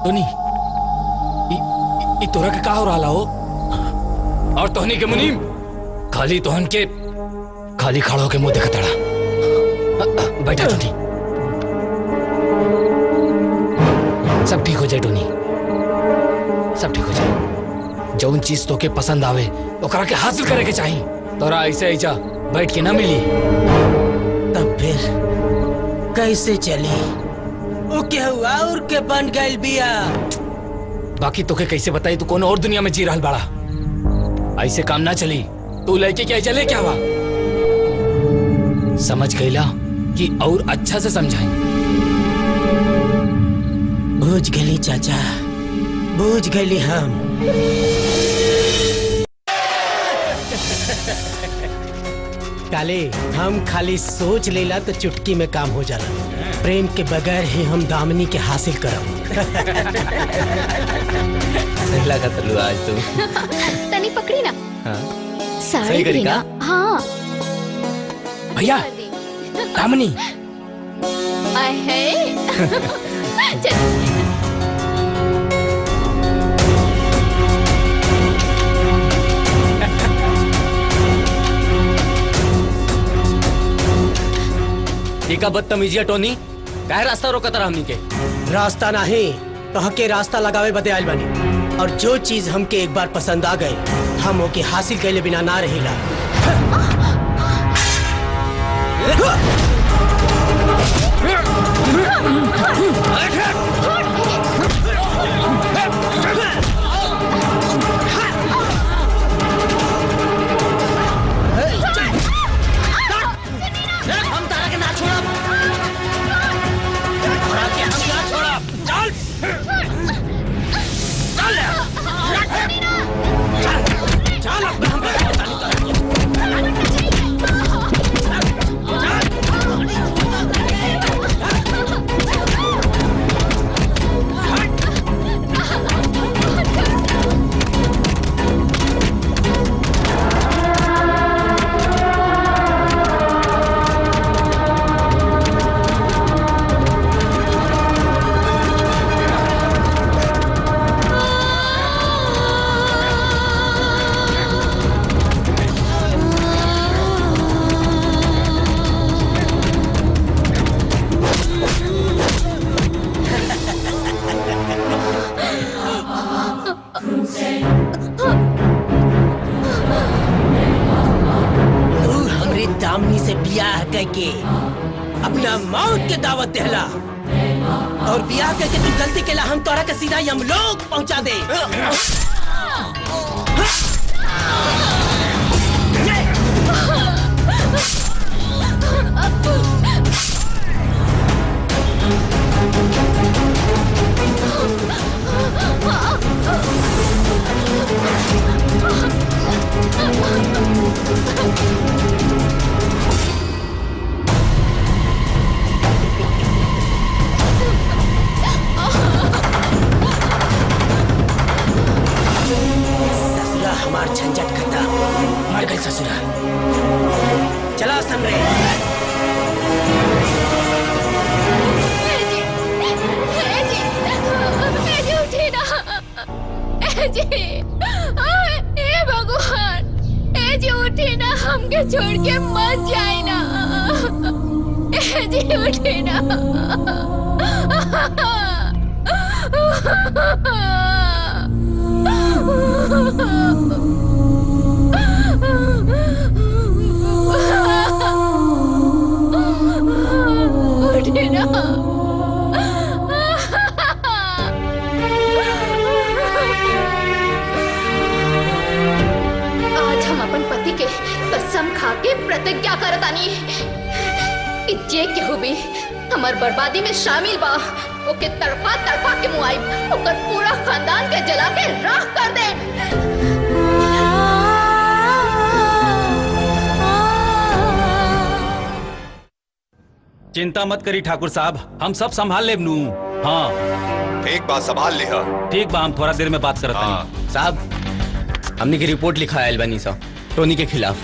टोनी ई तोरा के का हो रहा हो? और तोहनी के मुनीम खाली तोहन के खाली खड़ा होके मुंह देखा तड़ा। बैठा टोनी, सब ठीक हो जाए टोनी, सब ठीक हो जाए। जौन चीज तो के पसंद आवे ओकरा के हासिल करे के चाहिए। तोरा ऐसे ऐसा बैठ के ना मिली। तब फिर कैसे चली? वो क्या हुआ और के बन गइल बिया? बाकी तोके कैसे बताई? तू कौन और दुनिया में जी रहल बाड़ा। ऐसे काम ना चली। तू लड़के क्या चले क्या हुआ? समझ गईला कि और अच्छा से समझाई। बूझ गली चाचा, बूझ गली हम। काले हम खाली सोच लेला तो चुटकी में काम हो जाला। प्रेम के बगैर ही हम दामिनी के हासिल करब। सही लगा तलू आज तुम। तनी पकड़ी ना। हाँ? साड़ी सही करी भी ना। का? हाँ भैया दामिनी आए है। चल ठीक है, बदतमीजिया टोनी काहे रास्ता रोकत रहा हमनी के? रास्ता नहीं तो हके रास्ता लगावे बदे आइल बानी। और जो चीज हमके एक बार पसंद आ गए हम ओके हासिल कैले बिना ना रहिला। हम तारा के ना छोड़ा। से ब्याह करके अपना मौत के दावत देला और ब्याह करके तू गलती केला हम तोरा के सीधा यमलोक पहुंचा दे। ससुरा हमार झंझट खत्म, मर गई ससुरा। चला संग्रह। हे भगवान, ए जी उठी ना, हमके छोड़ के मत जाए ना। ए जी उठी ना। उठी ना। आज हम अपन पति के कसम खा के प्रतिज्ञा करतानी कि जे केहू भी हमार बर्बादी में शामिल बा ओके तड़पा तड़पा के मुआई, ओकर पूरा खानदान के जला के राख कर दे। चिंता मत करी ठाकुर साहब, हम सब संभाल लेब नू। हाँ ठीक बात, संभाल लिहा। ठीक बा, हम थोड़ा देर में बात करते हैं। साहब हमने की रिपोर्ट लिखा है अलबनी साहब टोनी के खिलाफ।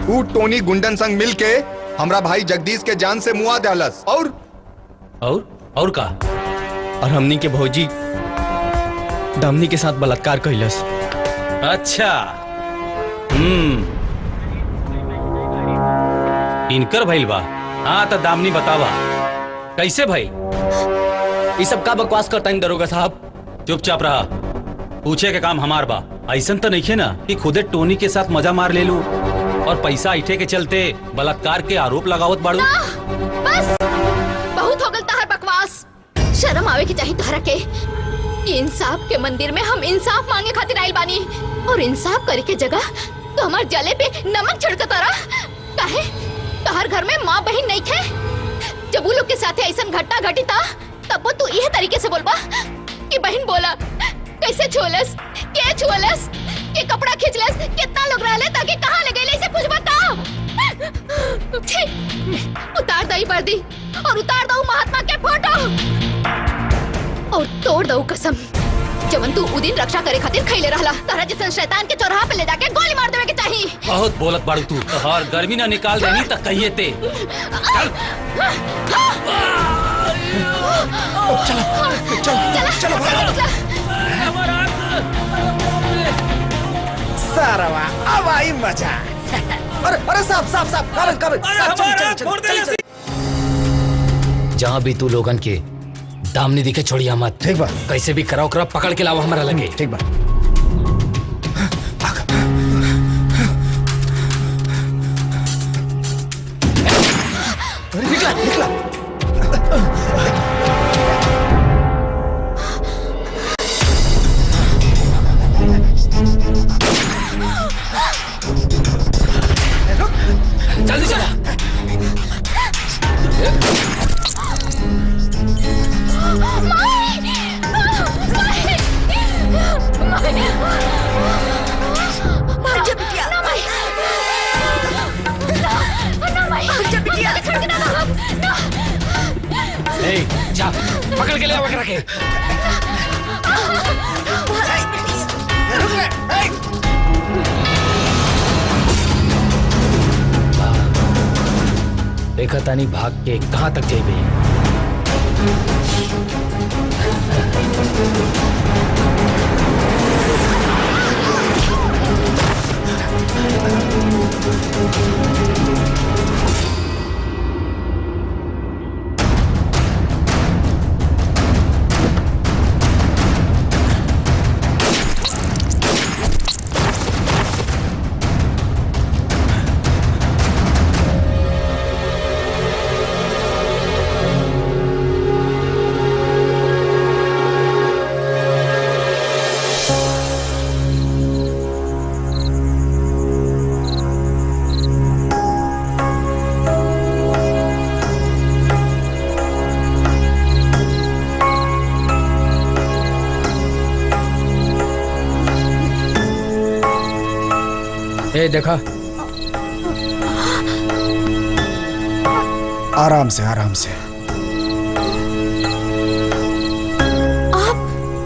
तू टोनी गुंडन संग मिल के हमरा भाई जगदीश के जान से मुआ दहलस और का? और हमनी के भौजी दामनी के साथ बलात्कार कइलस। अच्छा, इनकर भइल बा। हाँ तो दामनी बतावा कैसे भाई? ये सब का बकवास करता है दरोगा साहब? चुपचाप रहा, पूछे के काम हमार बा। ऐसा तो नहीं है ना कि खुदे टोनी के साथ मजा मार ले लू और पैसा ऐठे के चलते बलात्कार के आरोप लगावत बाड़ू। बस बहुत हो गल तहर बकवास। शर्म आवे की चाहिए तहरा के। इंसाफ के मंदिर में हम इंसाफ मांगे खातिर आइल बानी और इंसाफ करे के जगह तो हमार जले पे नमक छिड़कता रहा। काहे तहर घर में माँ बहन नहीं थे? जब वो लोग के साथ ऐसा घटना घटी था तब वो तू यह तरीके से बोलबा कि बहन बोला कैसे छुअलस, के छुअलस, के कपड़ा खींचलस, कितना लोग रहले ताकि कहाँ ले गए इसे पूछ बताओ। उतार दई वर्दी और उतार दऊ महात्मा के फोटो और तोड़ दऊ कसम जवन तू उदिन रक्षा करे खातिर खैले रहला। तारा जैसन शैतान के चौराहा पे ले जाके गोली मार देवे के चाहिए। बहुत बोलत बाड़ू तू। और गर्मी ना निकाल देनी तो कहिए ते। चलो सारवा अब आई मजा। अरे साहब चल। जहाँ भी तू लोगन के दामनी दिखे छोड़िया मत। ठीक बा। कैसे भी कराओ करा पकड़ के लाओ हमारा लगे। ठीक बा। निकला। जल्दी चला। जा पकड़ के ले आओ के। देखा तानी भाग के कहाँ तक जाइबे। ए देखा, आराम से।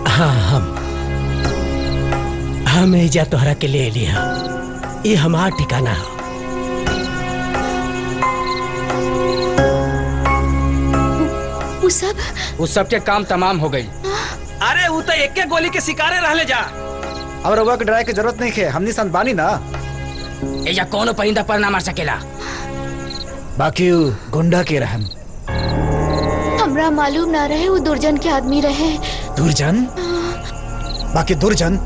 हाँ हम एजा तोहरा के ले लिया। ये हमार ठिकाना है। उस सब के काम तमाम हो गई। अरे ऊ तो एक के गोली के शिकारे रहले जा। अब रउआ के डराए के जरूरत नहीं है, हमनी संत बानी ना। एजा कोनो परिंदा पर ना मार सकेला। बाकी ऊ गुंडा के रहन। हमरा मालूम ना रहे वो दुर्जन के आदमी रहे। दुर्जन? बाकी दुर्जन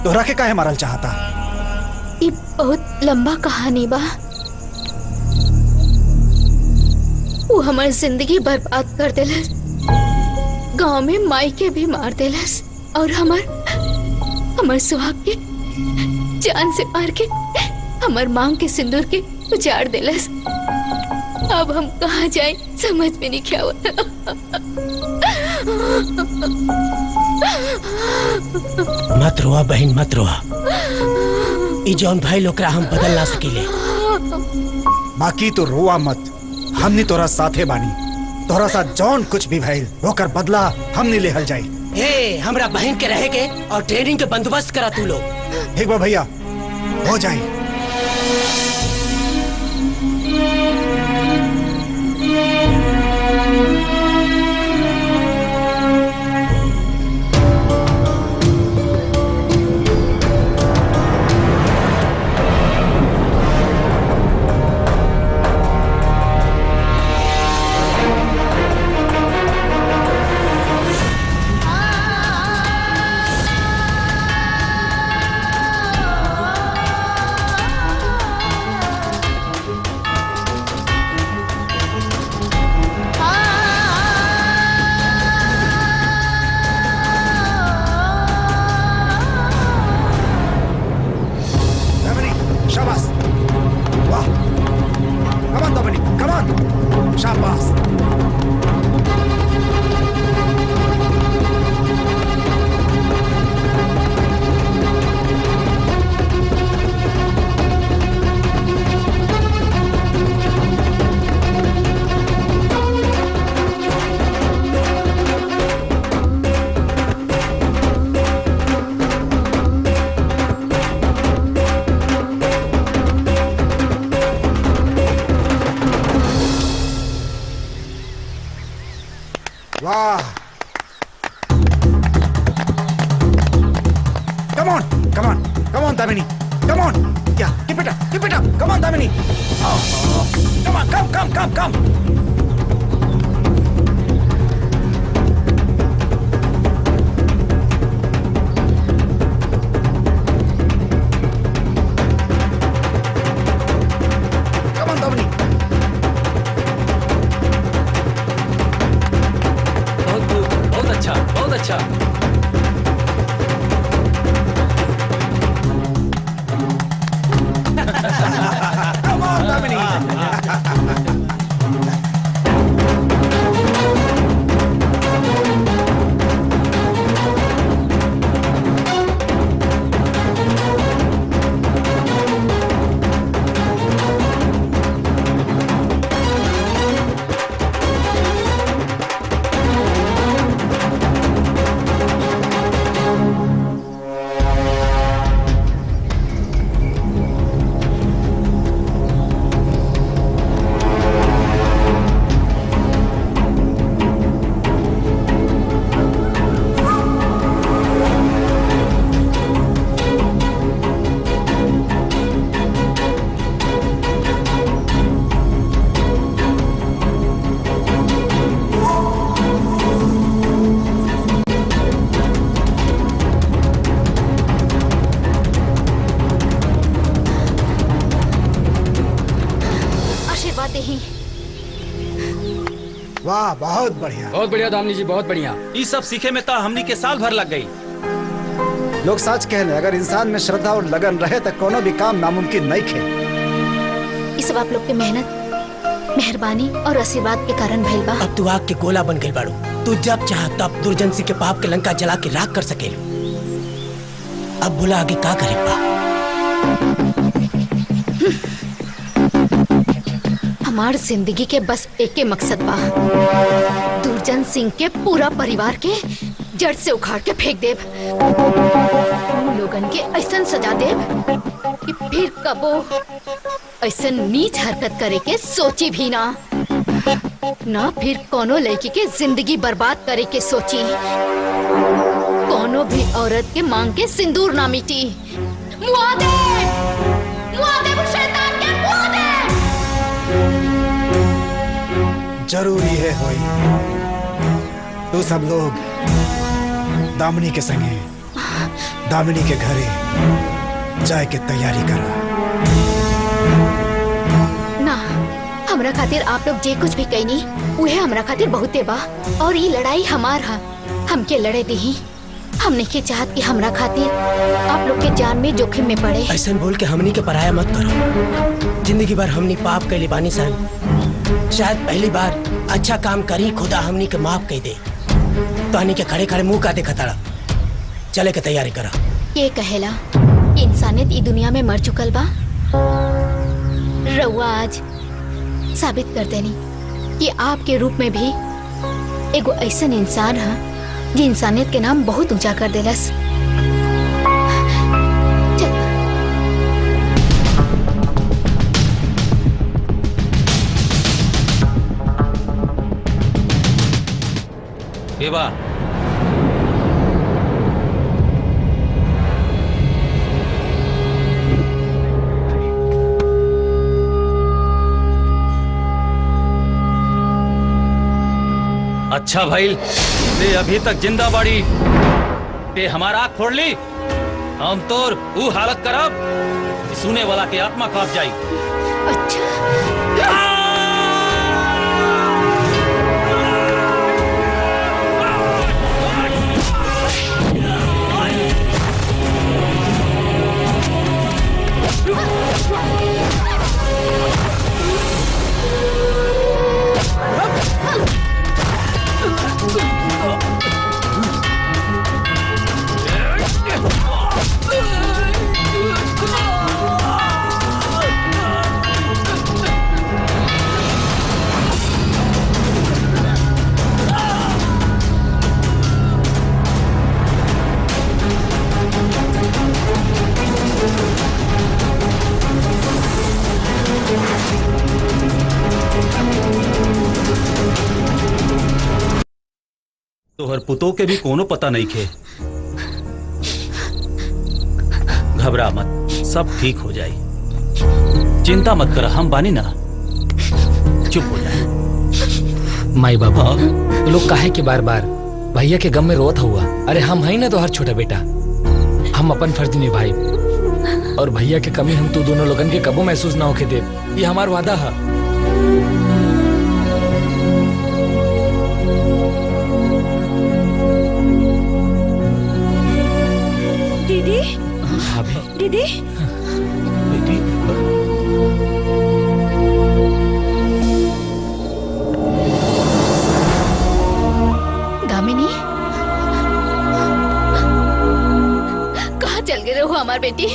तोहरा के काहे मारल चाहता? ये बहुत लंबा कहानी बा। वो हमार जिंदगी बर्बाद कर देलस, गांव में माई के भी मार देलस और हमार सुहाग के जान से मार के हमार मांग के सिंदूर के उजाड़ देलस। अब हम कहाँ जाएं समझ में नहीं क्या होता। मत रोआ बहन मत रोआ, ई जौन भाई लोकरा हम बदल ना सकीले। बाकी तो रोआ मत, हमनी तोरा साथे बानी। तोरा साथ जौन कुछ भी भइल ओकर बदला हमनी लेहल जाई। ए हमरा बहन के रहे के और ट्रेनिंग के बंदोबस्त करा तू लोग। ठीक बा भैया, हो जाए। वाह, बहुत बढ़िया। बहुत बढ़िया दामनी जी, बहुत बढ़िया। ये सब सीखे में तो हमनी के साल भर लग गई। लोग सच कहने, अगर इंसान में श्रद्धा और लगन रहे तो कोनो भी काम नामुमकिन नहीं खे। इस सब आप लोग के मेहनत, मेहरबानी और आशीर्वाद के कारण भइल बा। अब तू आग के गोला बन गई बाड़ू। तू जब चाह तब दुर्जन सिंह के पाप के लंका जला के राख कर सकेलू। अब बोला आगे का करे बा? हमार जिंदगी के बस एक मकसद बा, दुर्जन सिंह के पूरा परिवार के जड़ से उखाड़ के फेंक देव। उन लोगन के ऐसन सजा देव कि फिर कबो ऐसन नीच हरकत करे के सोची भी ना फिर कोनो लड़की के जिंदगी बर्बाद करे के सोची। भी औरत के मांग के सिंदूर ना मिटी। मुआ दे वो शैतान के, मुआ दे। जरूरी है होई। तू सब लोग दामिनी के संगे दामिनी के घरे जाए के तैयारी करा। ना, हमरा खातिर आप लोग जे कुछ भी कहनी उहे हमरा खातिर बहुते बा। और ये लड़ाई हमार हा, हमके लड़े दी। हमने के चाहत कि हमरा खातिर आप लोग के जान में जोखिम में पड़े। ऐसा बोल के हमनी के पराया मत करो। जिंदगी भर हमनी पाप कैली बानी सन, शायद पहली बार अच्छा काम करी खुदा हमनी के माफ कह दे। तो हनी के खड़े खड़े मुंह का देखा ताड़ा। चले के तैयारी करा। ये कहेला इंसानियत ई दुनिया में मर चुकल बा। रउआ आज साबित कर देनी कि आपके रूप में भी एगो ऐसा इंसान है जो इंसानियत के नाम बहुत ऊंचा कर देलस। एवा अच्छा भाई, ते अभी तक जिंदा बाड़ी। ते हमारा आँख फोड़ ली। हम तोर वो हालत करब कि सुने वाला के आत्मा कांप जाई। अच्छा तोहर पुतो के भी कोनो पता नहीं खे। घबरा मत, सब ठीक हो जाए। चिंता मत कर, हम बानी ना। चुप हो जाए। माई बाबा तो लोग काहे के बार बार भैया के गम में रोत हुआ। अरे हम है ना तो हर छोटा बेटा, हम अपन फर्ज निभाई और भैया के कमी हम तू दोनों लोगन के कबो महसूस ना होके दे। ये हमार वादा है। दीदी, दीदी, दामिनी, कहाँ चल गए हो हमार बेटी?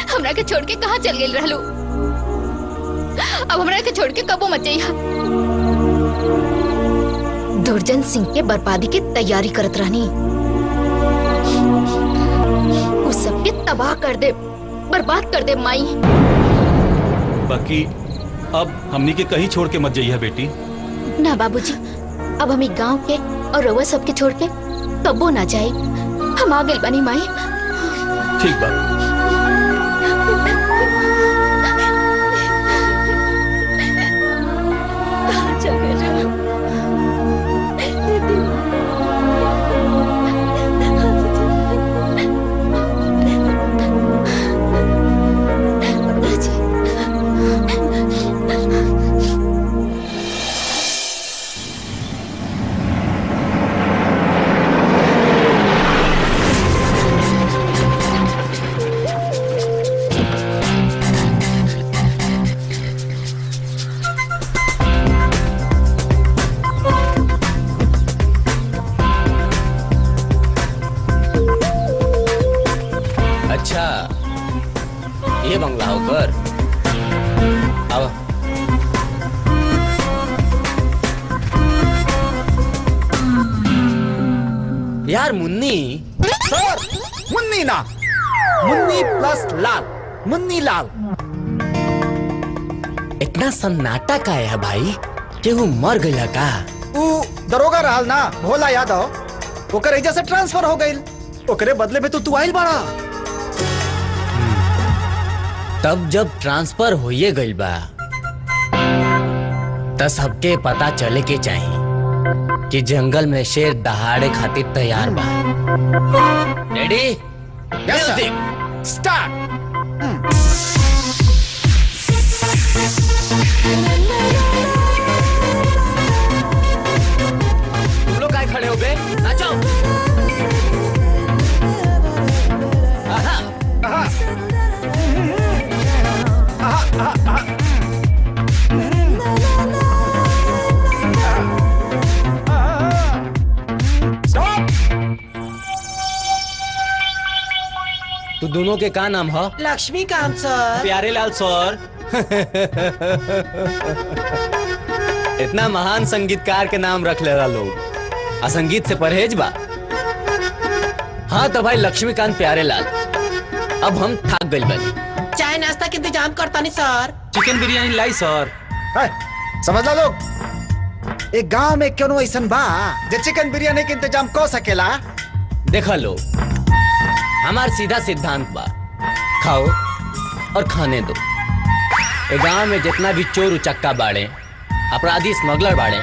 हमरा के छोड़ के कहाँ चल गए रहलू? अब हमरा के छोड़ के कबो मत जाइहा। दुर्जन सिंह के बर्बादी की तैयारी करत रहनी। उस सबके तबाह कर दे, बर्बाद कर दे माई। बाकी अब हमनी के कहीं छोड़ के मत जाइए बेटी। ना बाबूजी, अब हम गांव के और रउआ सबके छोड़ के कबो ना जाए। हम आ गए बनी माई। ठीक बा। ये बंगला होकर अब यार मुन्नी। सर, मुन्नी ना, मुन्नी प्लस लाल, मुन्नी लाल। इतना सन्नाटा का है भाई कि वो मर गया का? वो दरोगा रहल ना, भोला यादव। ओकर एजा से ट्रांसफर हो गई, ओकरे बदले में तू आइल बड़ा। तब जब ट्रांसफर होइए गइल बा त सबके पता चले के चाहिए कि जंगल में शेर दहाड़े खातिर तैयार बा। रेडी? Music start. तुम लोग काय खड़े हो बे? नाचो। आहा, आहा, आहा, आहा। तू दोनों के का नाम है? लक्ष्मीकांत सर। प्यारे लाल सर। इतना महान संगीतकार के नाम रख ले रहा लोग, असंगीत से परहेज बा। हाँ तो भाई लक्ष्मीकांत प्यारे लाल, अब हम थक गइल बानी। चाय नाश्ता के इंतजाम करता नहीं सर। चिकन बिरयानी लाई सर। समझ ला लोग, एक गांव में क्यों ऐसा बा जे चिकन बिरयानी के इंतजाम कर सकेला? देखा लो, हमार सीधा सिद्धांत बा, खाओ और खाने दो। ए गांव में जितना भी चोर उचक्का बाड़े, अपराधी स्मगलर बाड़े,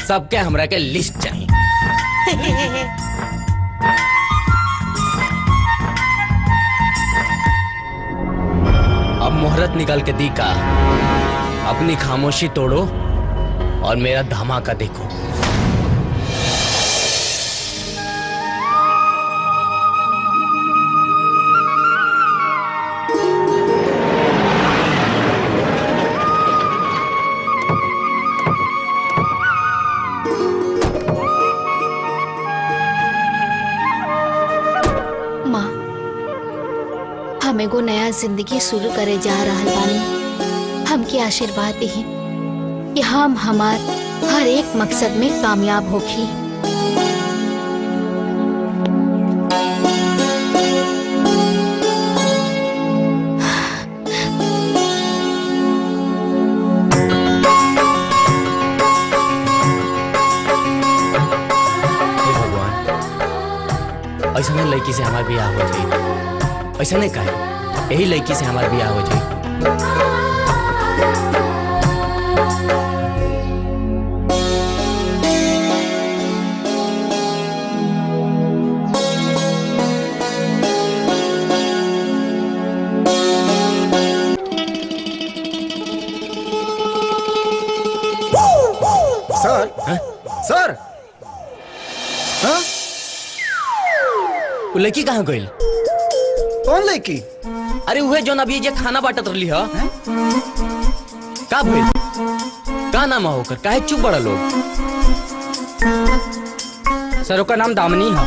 सबके हमरा के लिस्ट चाहिए। अब मुहूर्त निकाल के दी का, अपनी खामोशी तोड़ो और मेरा धमाका देखो। हम एगो नया जिंदगी शुरू करे जा रहल बानी। हमके आशीर्वाद दही कि हम हमार हर एक मकसद में कामयाब होखी। हे भगवान, ऐसा नहीं लड़की से हमार बियाह हो जाए, ऐसा नहीं कहे, यही लड़की से हमारा बियाह हो जाए। सर, सर, हाँ? वो लड़की कहाँ गई? कौन लड़की? अरे वह जो अभी जे खाना बांटत रही है। का भइल? का नाम है होकर? काहे चुप बड़ा लोग? सर का नाम दामिनी है।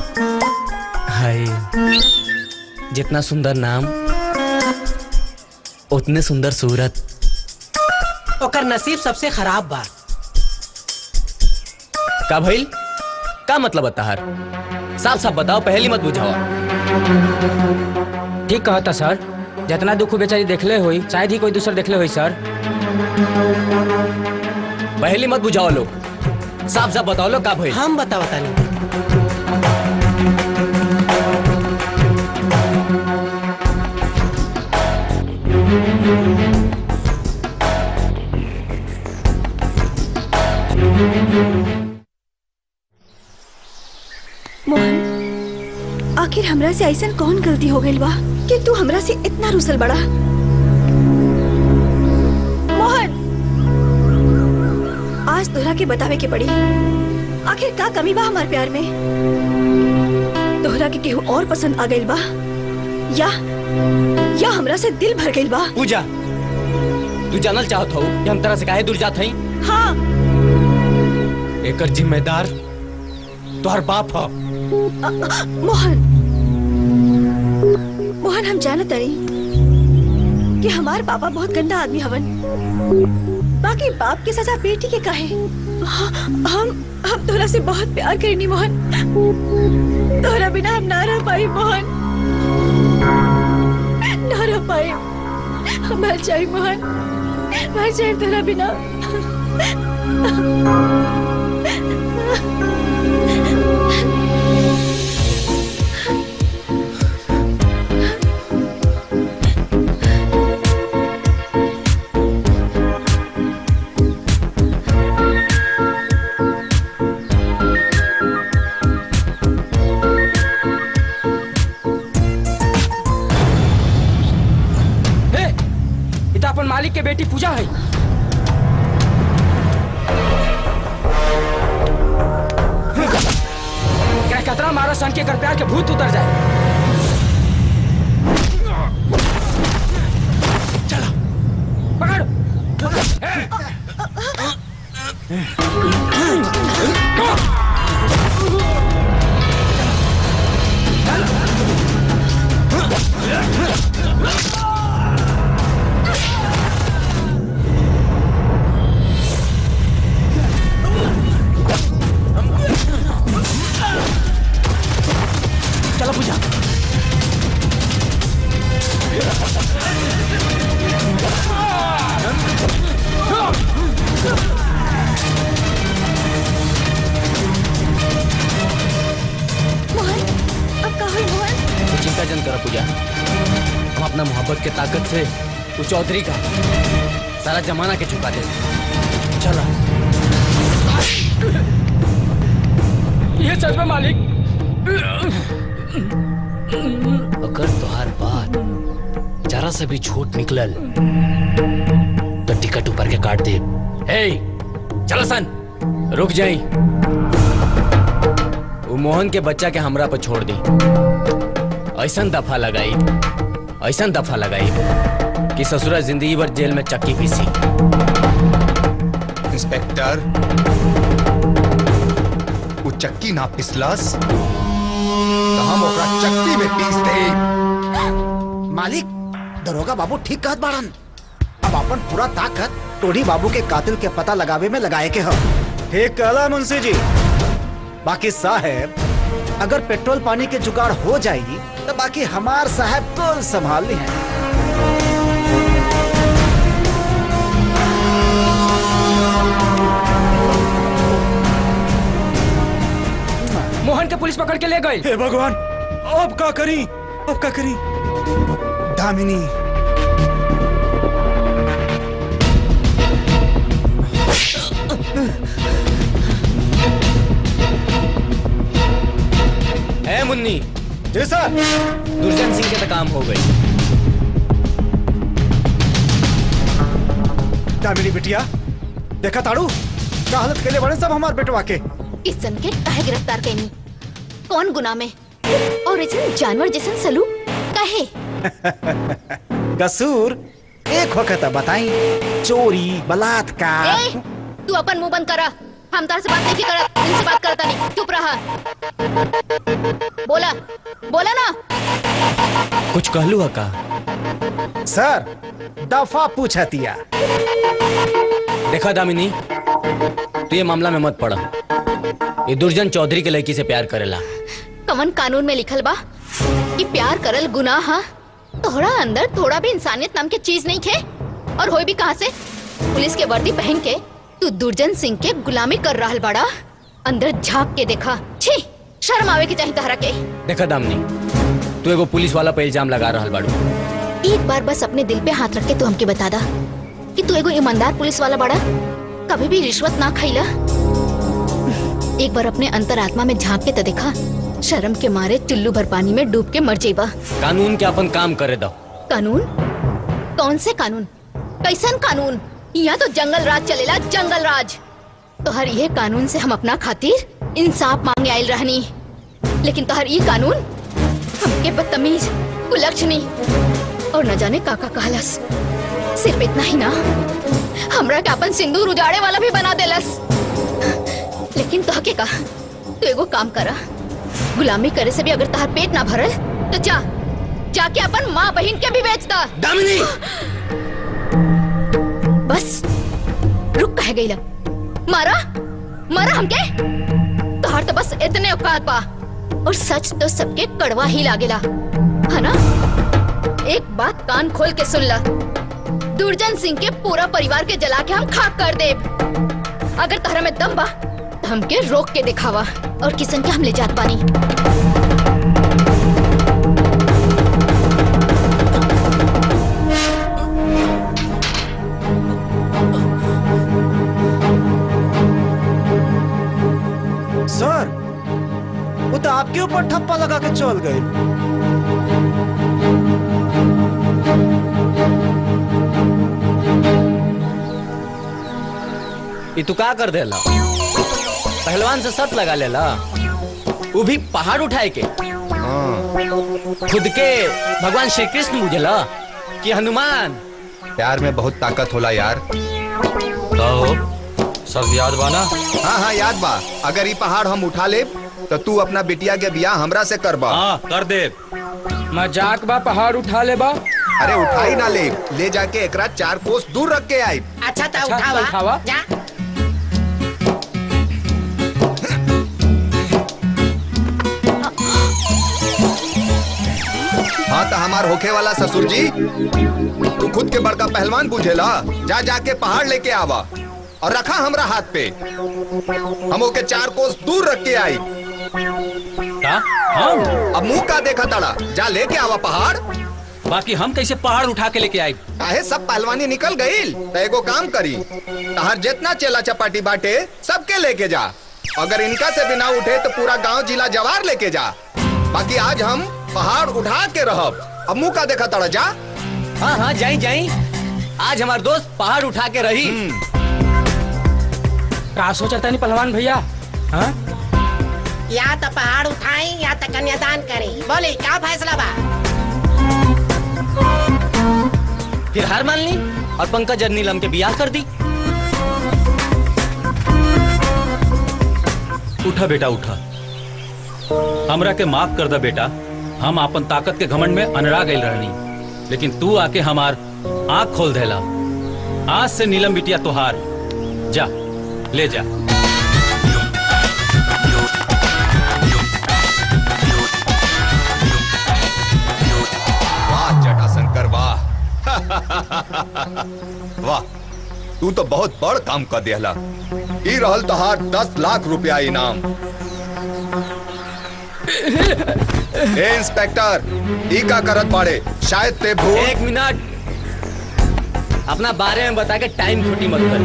हाय, जितना सुंदर नाम उतने सुंदर सूरत। ओकर नसीब सबसे खराब बा। का भइल? का मतलब बताहर? साफ साफ बताओ, पहली मत बुझाओ। ठीक कहा था सर, जितना दुख बेचारी देखले हुई शायद ही कोई दूसरा देखले हुई सर। पहली मत बुझाओ लोग, साफ साफ बताओ लोग का भइल? हम बतावता नहीं। मोहन, आखिर हमरा से ऐसा कौन गलती हो गई बा कि तू हमरा से इतना रुसल बड़ा? मोहन, आज तोहरा के बतावे के पड़ी, आखिर का कमी बा हमार प्यार में? तोहरा के केहू और पसंद आ गइल बा या हमरा से दिल भर गइल बा? पूजा, तू जानल चाहत हो कि हम तरह से काहे दूर जात हई? हाँ। एकर जिम्मेदार तोहर बाप है। मोहन, मोहन, हम जानत हई कि हमार पापा बहुत गंदा आदमी हवन, बाकी बाप की सजा बेटी के काहे? हम तोहरा से बहुत प्यार करेनी मोहन, तोहरा बिना हम ना रह पाई मोहन, ना रह पाई, हम मर जाए मोहन, मर जाए तोहरा बिना। अपन मालिक के बेटी पूजा है। कतरा मारा सन के कर प्यार के भूत उतर जाए। चलो पकड़। चलो पूजा। मोहन, अब कहाँ है मोहन? तो चिंता जन करो पूजा, हम अपना मोहब्बत के ताकत से उस चौधरी का सारा जमाना के चुका दे। चलो। ये सच में मालिक? अगर तुहार बात जरा से भी झूठ निकलल तो टिकट ऊपर के काट दे। हे, चलो सन, रुक जाई। वो मोहन के बच्चा के हमरा पर छोड़ दी। ऐसा दफा लगाई कि ससुरा जिंदगी भर जेल में चक्की पीसी। इंस्पेक्टर, वो चक्की ना पिसलस तो हम ओकरा चक्की में पीस दे। मालिक, दरोगा बाबू ठीक कहत बाड़न। अब अपन पूरा ताकत टोनी बाबू के कातिल के पता लगावे में लगाए के हम। ठीक कहला मुंशी जी। बाकी साहब, अगर पेट्रोल पानी के जुगाड़ हो जाएगी तो बाकी हमार साहब को संभाल ली है। मोहन के पुलिस पकड़ के ले गई। हे भगवान, अब क्या करी? दामिनी, है मुन्नी। जी सर। दुर्जन सिंह के तो काम हो गई। दामिनी बिटिया, देखा ताड़ू का हालत के लिए बड़े सब हमार बेटवा के। इस जन के काहे गिरफ्तार कैनी? कौन गुनाह में? और ऐसे जानवर जैसन सलूक काहे? कसूर एक वक्त बताई, चोरी, बलात्कार। तू अपन मुंह बंद करा। हम तार से बात नहीं करत, इनसे बात करता नहीं। चुप रहा। बोला ना। कुछ कहलू है का? सर, दफा पूछतिया। देखा दामिनी, तू ये मामला में मत पड़ा। ये दुर्जन चौधरी के लड़की से प्यार करेला। कवन कानून में लिखल बा कि प्यार करल गुनाह हा? तोहरा अंदर थोड़ा भी इंसानियत नाम के चीज नहीं खे। और होई भी कहां से? पुलिस के वर्दी पहन के तू दुर्जन सिंह के गुलामी कर रहल बाड़ा। अंदर झांक के देखा। छी, शर्म आवे के चाहिए तहरा के। देखा दामिनी, तू एगो पुलिस वाला पे इल्जाम लगा रहल बाड़ू। एक बार बस अपने दिल पे हाथ रख के तू हमके बता दा कि तू एगो ईमानदार पुलिस वाला बाड़ा, कभी भी रिश्वत ना खइला। एक बार अपने अंतरात्मा में झांक के तो देखा। शर्म के मारे चुल्लू भर पानी में डूब के मर जाइबा। कानून के अपन काम करे दो। कानून? कौन से कानून? कैसन कानून? यहाँ तो जंगल राज चलेला, जंगल राज। तो हर ये कानून से हम अपना खातिर इंसाफ मांगे आयल रहनी, लेकिन तो हर ये कानून हमके बदतमीज, कुलक्षणी और न जाने काका कहलस। सिर्फ इतना ही ना, हमरा के अपन सिंदूर उजाड़े वाला भी बना देलस। लेकिन तो के कहा, तू एगो काम करा। गुलामी करे से भी अगर तहार पेट ना भरल तो जाके अपन माँ बहन के भी बेच दा। दामिनी! बस रुक कह गईला। मारा हमके? तोहर तो बस इतने औकात बा। और सच तो सबके कड़वा ही लागेला, है ना? एक बात कान खोल के सुन ला। दुर्जन सिंह के पूरा परिवार के जला के हम खाक कर देब। अगर तोहरा में दम बा हमके रोक के दिखावा और किसन के हम ले जात पानी। सर वो तो आपके ऊपर ठप्पा लगा के चल गए। ये तू का कर देला? पहलवान से शर्त लगा लेला, वो भी पहाड़ उठाए के। खुद के भगवान श्री कृष्ण बुझेला कि हनुमान? प्यार में बहुत ताकत होला यार। सब याद बाना? हाँ हाँ याद बा। अगर ये पहाड़ हम उठा ले तो तू अपना बिटिया के बियाह हमरा से करबा। हाँ कर दे। मजाक बा पहाड़ उठा ले बा। अरे उठाई ना ले जाके एकरा 4 कोस दूर रख के आई। अच्छा तो उठावा जा। हाँ तो हमार होखे वाला ससुर जी, तू खुद के बड़का पहलवान बुझेला। जा जाके पहाड़ लेके आवा और रखा हमरा हाथ पे। हम ओके 4 कोस दूर रख के आई। हम अब मुंह का देखा तड़ा, जा लेके आवा पहाड़। बाकी हम कैसे पहाड़ उठा के लेके आए? काहे सब पहलवानी निकल गई तो एगो काम करी, तहार जितना चेला चपाटी बाटे सबके लेके जा। अगर इनका से बिना उठे तो पूरा गांव जिला जवार लेके जा। बाकी आज हम पहाड़ उठा के रहब। अब मुंह का देखा तड़ा, जा। हाँ हाँ जाई जाई, आज हमार दोस्त पहाड़ उठा के रही। का सोचता नहीं पहलवान भैया? हाँ? या तो पहाड़ उठाई या तो कन्यादान करी। बोले क्या फैसला बा? फिर हार मान ली और पंकज और नीलम के बियाह कर दी। उठा बेटा उठा, हमरा के माफ कर दा बेटा। हम अपन ताकत के घमंड में अनरा गइल रहनी, लेकिन तू आके हमार आँख खोल देला। आज से नीलम बिटिया तोहार। जा ले जा। वाह जटाशंकर वाह। वाह, तू तो बहुत बड़ काम कर दिया। ई रहल तोहार 10 लाख रुपया इनाम। ए इंस्पेक्टर, ई का करत बाड़े? शायद ते भूल। 1 मिनट, अपना बारे में बता के टाइम खोटी मत कर।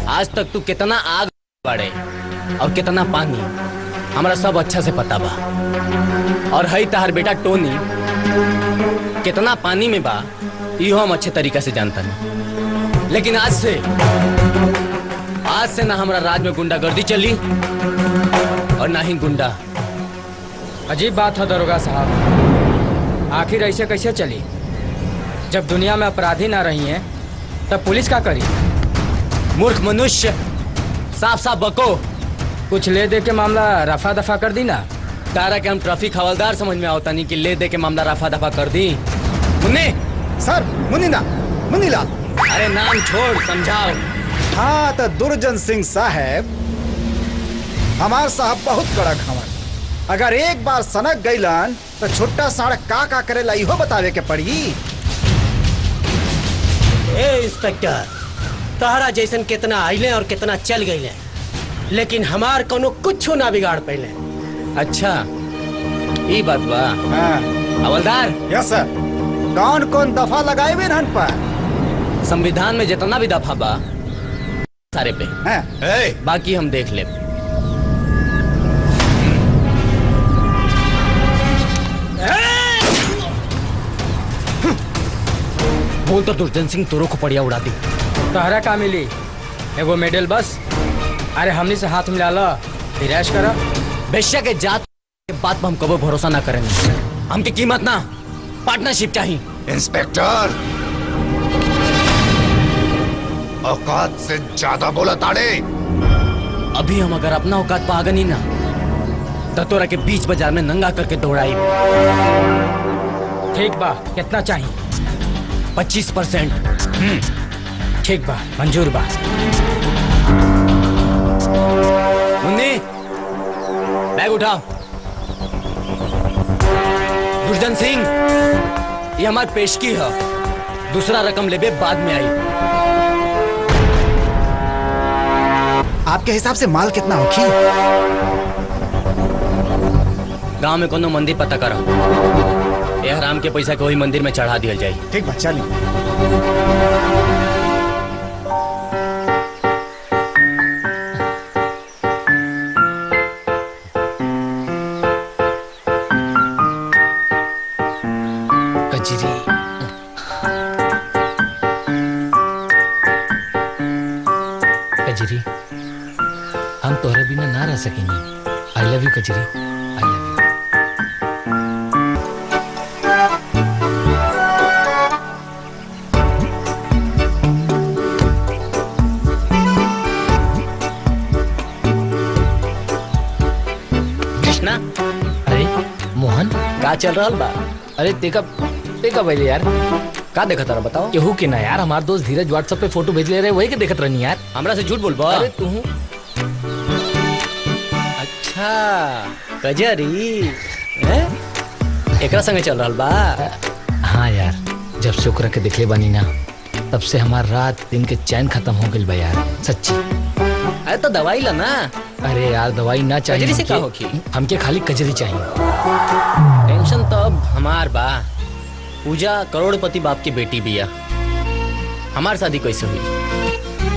आज तक तू कितना आग बाड़े और कितना पानी, हमारा सब अच्छा से पता बा। और हई तहार बेटा टोनी कितना पानी में बा, इहो हम अच्छे तरीका से जानता नहीं। लेकिन आज से ना हमारा राज में गुंडागर्दी चली और ना ही गुंडा। अजीब बात है दरोगा साहब, आखिर ऐसे कैसे चली? जब दुनिया में अपराधी ना रही हैं, तब पुलिस क्या करी? मूर्ख मनुष्य, साफ साफ बको। कुछ ले दे के मामला रफा दफा कर दी ना। तारा के हम ट्रैफिक हवलदार समझ में आता नहीं कि ले दे के मामला रफा दफा कर दी। मुन्नी सर, मुन्नीलाल। अरे नाम छोड़, समझाओ। हाँ तो दुर्जन सिंह साहब, हमार साहब बहुत कड़क हवन। अगर एक बार सनक गईलन तो छोटा सड़क का करेला इहो बतावे के पड़ी। ए इंस्पेक्टर, तहरा जैसन कितना आइले और कितना चल गईले, लेकिन हमार कोनो कुछ ना बिगाड़ पइले। अच्छा ये बात बा। हाँ। हवलदार। यस सर। कौन कौन दफा लगाए हुए हन पर? संविधान में जितना भी दफा बा सारे पे। हाँ। बाकी हम देख ले। बोल तो दुर्जन सिंह तोरो को पड़िया उड़ा दी। तहरा का मिली एगो मेडल बस। अरे हमनी से हाथ मिला ला, फिर करा। बेशक के जात के बात पर हम कबो भरोसा ना करेंगे। हमकी कीमत ना पार्टनरशिप चाहिए। इंस्पेक्टर, औकात से ज्यादा बोला ताड़े। अभी हम अगर अपना औकात पा गनी ना तो तोरा के बीच बाजार में नंगा करके दौड़ाई। ठीक बा, कितना चाहिए? 25%। ठीक बा, मंजूर बा। मुन्नी बैग उठाओ। दुर्जन सिंह, ये हमारी पेशगी है, दूसरा रकम लेबे बाद में आई। आपके हिसाब से माल कितना होखी? गांव में कोनो मंदिर पता करो, ये हराम के पैसा के वही मंदिर में चढ़ा दिया जाए। ठीक बा, चली। कजरी कजरी, हम तोहरे बिना ना रह सकेंगे। I love you Kajri, I love you. Krishna, अरे मोहन, का चल रहा बा? अरे देखा पहले यार, का देखा तारा बताओ? केहू के ना यार, हमार दोस्त धीरज व्हाट्सएप पे फोटो भेज ले रहे, वही के देखत रहनी यार। हमरा से झूठ बोलबा? अरे तू अच्छा कजरी हैं? एकरा संगे चल रहा बा? हाँ यार, जब से ओकरा के देखले बानी ना, तब से हमार रात दिन के चैन खत्म हो गइल बा यार, सच्ची। अरे तो दवाई ला ना। अरे यार दवाई ना चाहिए, कजरी से का होखी? हमके खाली कजरी चाहिए। टेंशन तो अब हमार बा। पूजा करोड़पति बाप की बेटी बिया, हमार शादी कैसे हुई?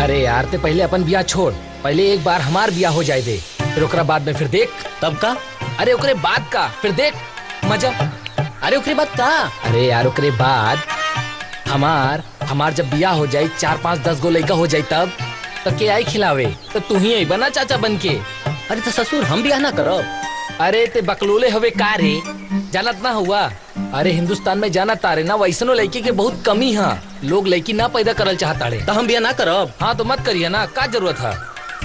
अरे यार ते पहले अपन बियाह छोड़, पहले एक बार हमार बियाह हो जाए दे, फिर ओकरा बाद में फिर देख। तब का? अरे ओकरे बाद का फिर देख मजा। अरे ओकरे बाद का? अरे यार ओकरे बाद हमार जब बियाह हो जाए, 4 5 10 गो लड़का हो जाए, तब के आई खिलावे, तो तू ही आई बना चाचा बन के। अरे तो ससुर हम बियाह ना करब? अरे ते बकलोले हवे का रे, जानत ना हुआ? अरे हिंदुस्तान में जाना तारे ना, वैसनो लड़की के बहुत कमी है, लोग लड़की ना पैदा करल चाहता रे। तो हम बियाह ना करब? हाँ तो मत करिए ना, का जरूरत है?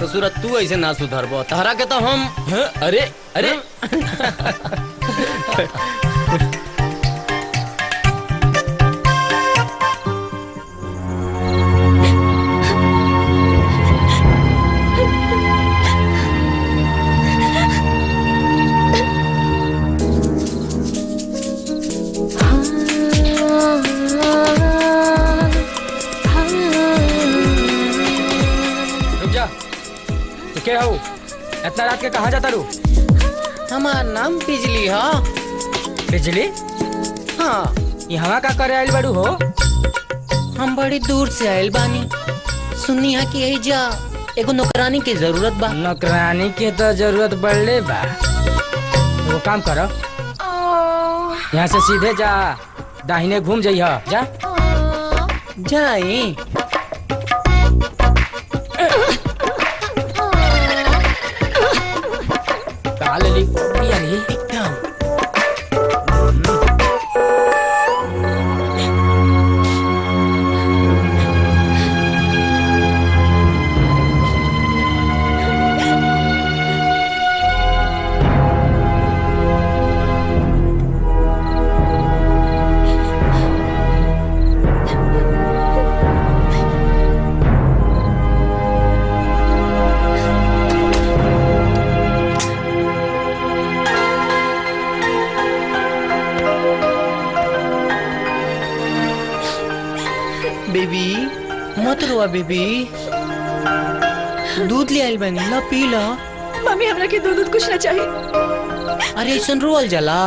ससुर तू ऐसे ना सुधरबो, तहरा के तो हम। अरे अरे क्या हो इतना रात के कहाँ जाता रू? हमार नाम बिजली है। बिजली? हाँ। यहाँ का करे आइल बाड़ू हो? हम बड़ी दूर से आइल बानी, सुनी है कि यही जा एगो नौकरानी की जरूरत बा। नौकरानी की तो जरूरत पड़ले बा, वो काम करो, यहाँ से सीधे जा, दाहिने घूम जाइए, जा। जाई? बेबी मत रोआ बेबी, दूध ले आइल बनी, ला पी ला। मम्मी हमरा के दूध कुछ ना चाहिए। अरे ऐसन रोल जला,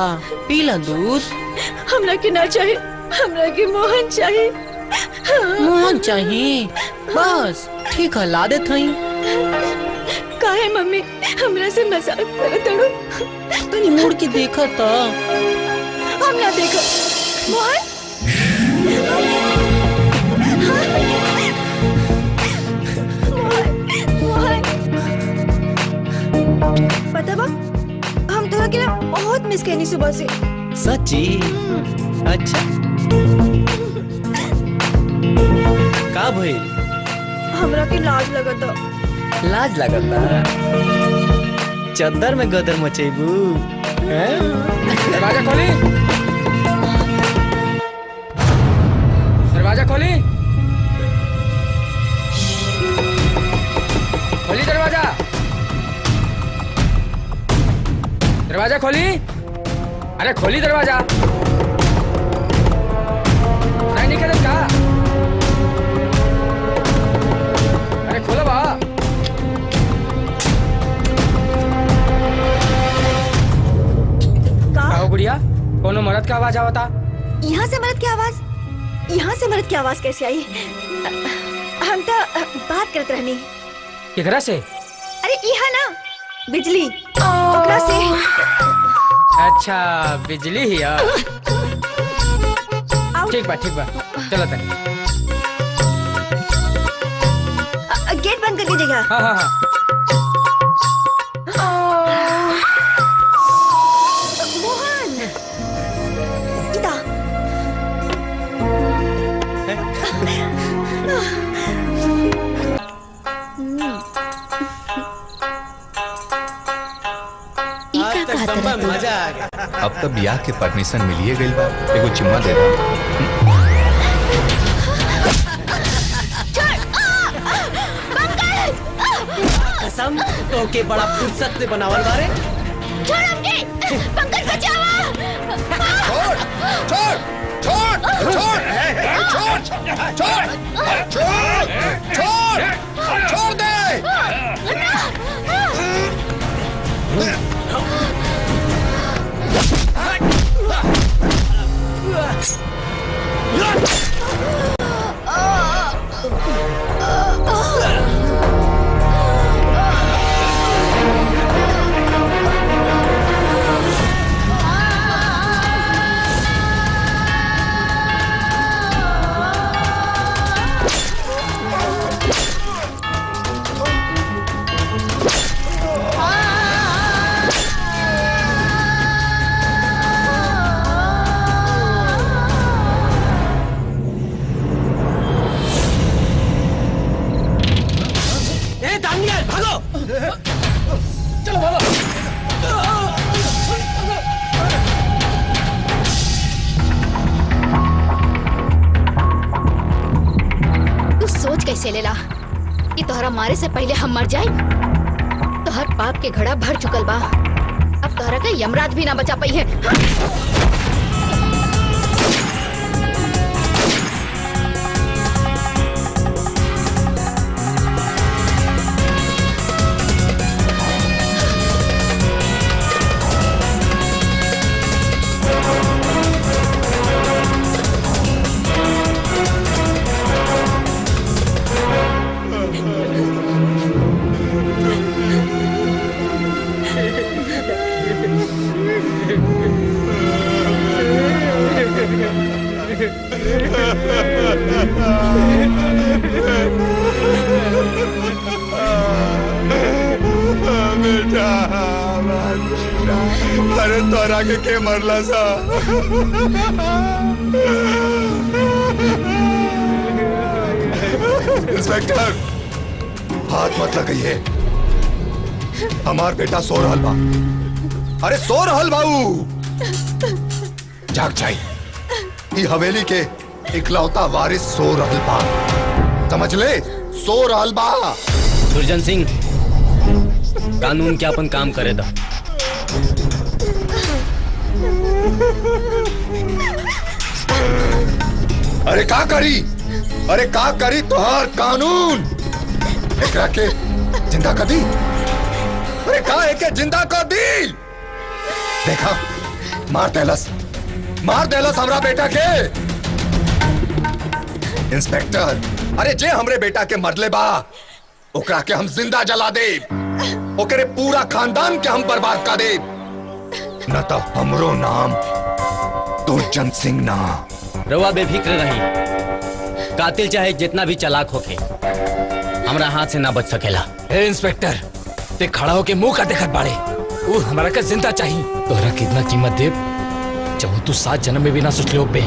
पी ला दूध। हमरा के ना चाहिए, हमरा के मोहन चाहिए। मोहन चाहिए? बस ठीक है, ला देत हई। काहे मम्मी हमरा से मजाक करत हड़ू? तनी मुड़ के देखा था। हम ना देखो। मोहन पता बा, हम तोरा के बहुत मिस करनी सुबह से। सच्ची? अच्छा का भइल? हमरा के लाज लगता। लाज लगता? चद्दर में गदर मचेबू? दरवाजा खोली, दरवाजा खोली, खोली दरवाजा, दरवाजा खोली। अरे खोली दरवाजा, नहीं निकल का? अरे खोलो बा। आवाज आवता? यहाँ से मर्द की आवाज? यहाँ से मर्द की आवाज कैसे आई? हम तो बात करते रहनी। केकरा से? अरे यहाँ ना बिजली ओकरा से। अच्छा बिजली ही है। ठीक बा चलो तनी। गेट बंद कर दीजिएगा। हाँ हाँ हाँ। मोहन इधर। मजा आ गया। अब तो बियाह के परमिशन मिलिए गई बा, एगो चिम्मा दे दा। कसम तो के बड़ा फुर्सत से बनावल बारे। छोड़ हमके, पंकज बचावा। छोड़ छोड़ छोड़ छोड़ छोड़ छोड़ छोड़ छोड़ दे। कैसे लेला कि तोहरा मारे से पहले हम मर जाए। तोहर पाप के घड़ा भर चुकल बा, अब तोहरा के यमराज भी ना बचा पाई है। अरे तोरा के मरला सा। इंस्पेक्टर हाथ मत लगाइए, हमार बेटा सो रहल बा। अरे सो रहल बाऊ, जाग जाई। ई हवेली के इकलौता वारिस सो रहल बा, समझ ले, सो रहल बा। दुर्जन सिंह, कानून के अपन काम करे दा। अरे का करी, अरे का करी तुहार कानून। एकरा के जिंदा कर दी, अरे का एके जिंदा कर दी। देखा मार देलस हमरा बेटा के। इंस्पेक्टर, अरे जे हमरे बेटा के मरले बा ओकरा के हम जिंदा जला दे, ओकरे पूरा खानदान के हम बर्बाद कर दे, न तो हमरो नाम दुर्जन सिंह ना। रवा बेफिक्र रही, कातिल चाहे जितना भी चालाक होके हमरा हाथ से ना बच सकेला। ए इंस्पेक्टर, ते खड़ा होके मुंह का देखत बाड़े, वो हमारा का जिंदा चाहिए। तोहरा कितना कीमत दे चाहो तू 7 जन्म में भी ना सोच लो बे।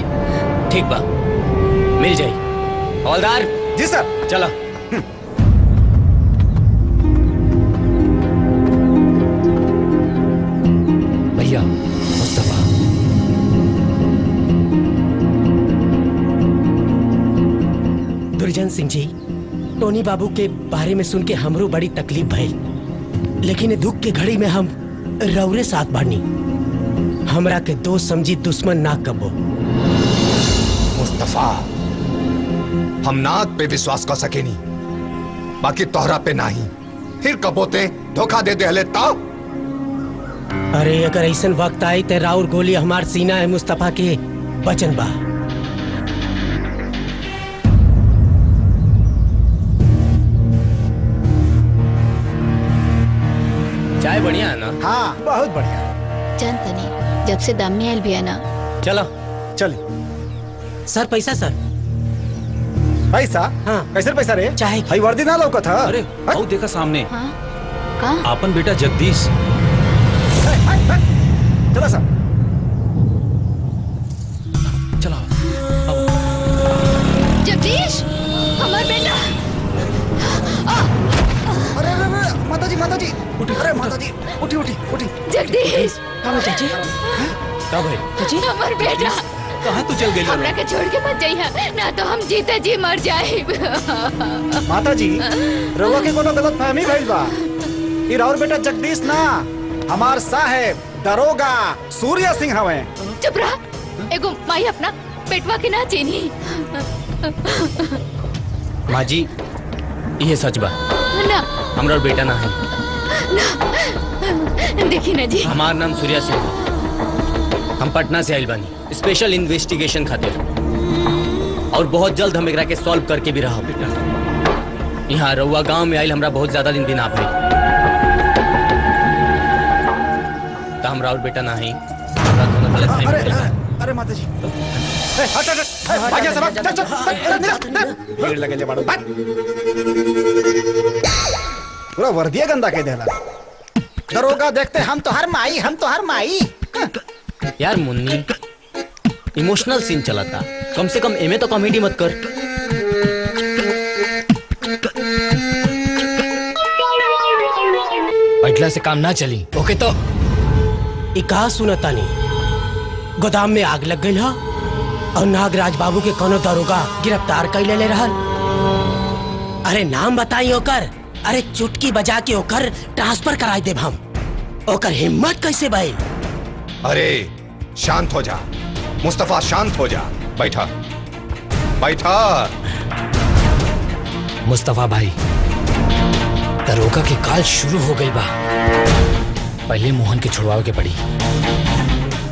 ठीक बा, मिल जाई। हवलदार जी सर, चला। भैया मुस्तफा, दुर्जन सिंह जी, टोनी बाबू के बारे में सुन के हमरो बड़ी तकलीफ भइल, लेकिन दुख के घड़ी में हम रौरे साथ बानी। हमरा के दोस्त समझी दुश्मन ना कबो। मुस्तफा, हम नाक पे विश्वास कर सके नहीं, बाकी तोहरा पे नहीं। फिर कबोते धोखा दे दे हले तो अरे अगर ऐसा वक्त आई तो राउर गोली हमार सीना है मुस्तफा के बचन बा। चाय बढ़िया है ना? हाँ बहुत बढ़िया। जान तनी जब से दामनी आयल भी है ना। चलो चलिए। सर पैसा सर। पैसा? हाँ। कैसे पैसा रे? चाहे भाई वर्दी ना लौका था। अरे आओ देखा सामने। हाँ? कहाँ? आपन बेटा जगदीश। चला सर। चलो जगदीश हमार बेटा। अरे अरे माता जी अरे माता जी उठी उठी उठी। जगदीश चाची क्या भाई? चाची हमार बेटा कहाँ तू चल गई? हमरा के छोड़ के मत जाइए, ना तो हम जीते जी मर जाए। माता जी रउआ के कोनो गलत फहमी भइल बा। ई राउर बेटा जगदीश ना, हमार साहेब दरोगा सूर्य सिंह हवे। चुप रहा। एगो माई अपना पेटवा के ना चीनी। माँ जी ये सच बा, ना हमरा बेटा ना है। देखी ना जी, हमार नाम सूर्या सिंह है। हम पटना से आइल बानी स्पेशल इन्वेस्टिगेशन खातिर, और बहुत जल्द हम एकरा के सॉल्व करके भी रहा। यहाँ रउआ गांव में आइल हमरा बहुत ज्यादा दिन भी ना भइल, तो हमरा और बेटा ना है। हमरा कोनो गलत फहमी भइल बा। अरे माता जी हट हट हट भाग जा सब। चल भीड़ लगे ले बाड़ू। पूरा वर्दिया गंदा के देला। दरोगा देखते हम तो हर माई। यार मुन्नी इमोशनल सीन चला था, कम से कम एमे तो कॉमेडी मत कर। बैठला से काम ना चली। ओके तो कहा सुनता नहीं गोदाम में आग लग गई और नागराज बाबू के कोनो दरोगा गिरफ्तार कर ले रहल। अरे नाम बताई ओकर। अरे चुटकी बजा के ओकर ट्रांसफर कराई देब हम। ओकर हिम्मत कैसे भइल? अरे शांत हो जा मुस्तफा, शांत हो जा। बैठा बैठा। मुस्तफा भाई, दरोगा के काल शुरू हो गई बा। पहले मोहन के छुड़वावे के पड़ी,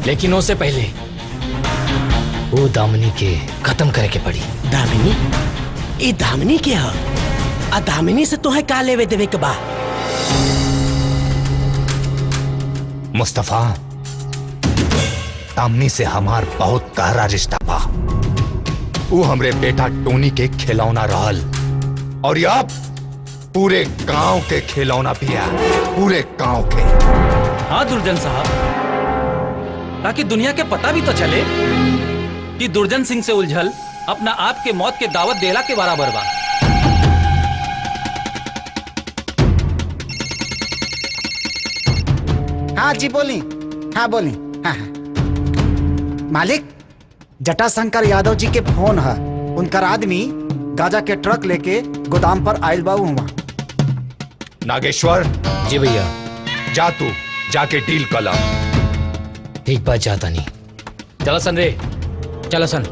लेकिन उससे पहले वो दामिनी के खत्म करे के पड़ी। दामिनी? ये दामिनी के है? आ दामिनी से तोहे का लेवे देवे के बा? मुस्तफा, दामिनी से हमार बहुत गहरा रिश्ता बा। वो हमरे बेटा टोनी के खिलौना रहल, और ये अब पूरे गांव के खिलौना भी है, पूरे गांव के। हाँ दुर्जन साहब, ताकि दुनिया के पता भी तो चले कि दुर्जन सिंह से उलझल अपना आप के मौत के दावत देला के बराबर बा। हाँ जी बोली। हाँ बोली। हाँ हाँ मालिक, जटाशंकर यादव जी के फोन है। उनका आदमी गांजा के ट्रक लेके गोदाम पर आयल बा। हुआ नागेश्वर। जी भैया। जा तू जाके डील कला। ठीक बात जाता नहीं। चलो सन रे, चलो सन।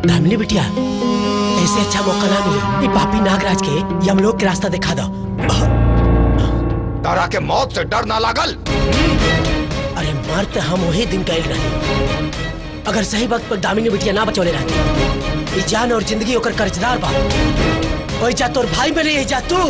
दामिनी बिटिया, ऐसे अच्छा मौका ना मिले। ये पापी नागराज के यमलोक के रास्ता दिखा दो। तारा के मौत से डर ना लागल? अरे मर तो हम वही दिन गए रहे। अगर सही वक्त पर दामिनी बिटिया ना बचौले रहती, ये जान और जिंदगी होकर कर्जदार बा। वही जा तोर भाई में नहीं जा तू।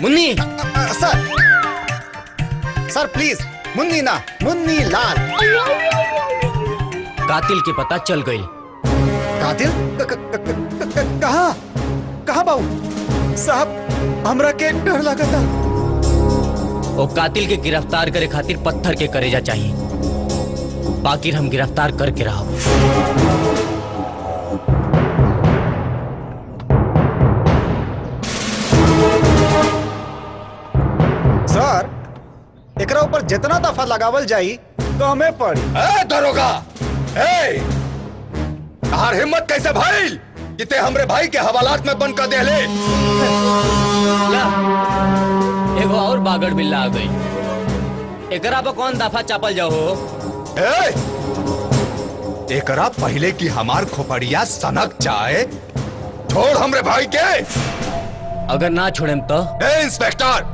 मुन्नी सर सर प्लीज, मुन्नी ना, मुन्नी लाल। कातिल के पता चल गई। कातिल? कहाँ कहाँ बाबू साहब, हमरा के डर लगा था। वो कातिल के गिरफ्तार करे खातिर पत्थर के करेजा चाहिए, बाकी हम गिरफ्तार करके रहो। सर एकरा ऊपर जितना दफा लगावल जाई तो हमें पड़ी। दरोगा, तार हिम्मत कैसे भाई कि ते हमरे भाई के हवालात में बंद कर दे ले? एगो और बागड़ बिल्ला आ गई। एकरा पर कौन दफा चापल जाओ? एकरा पहले की हमार खोपड़िया सनक जाए, छोड़ हमरे भाई के। अगर ना छोड़ेम तो? इंस्पेक्टर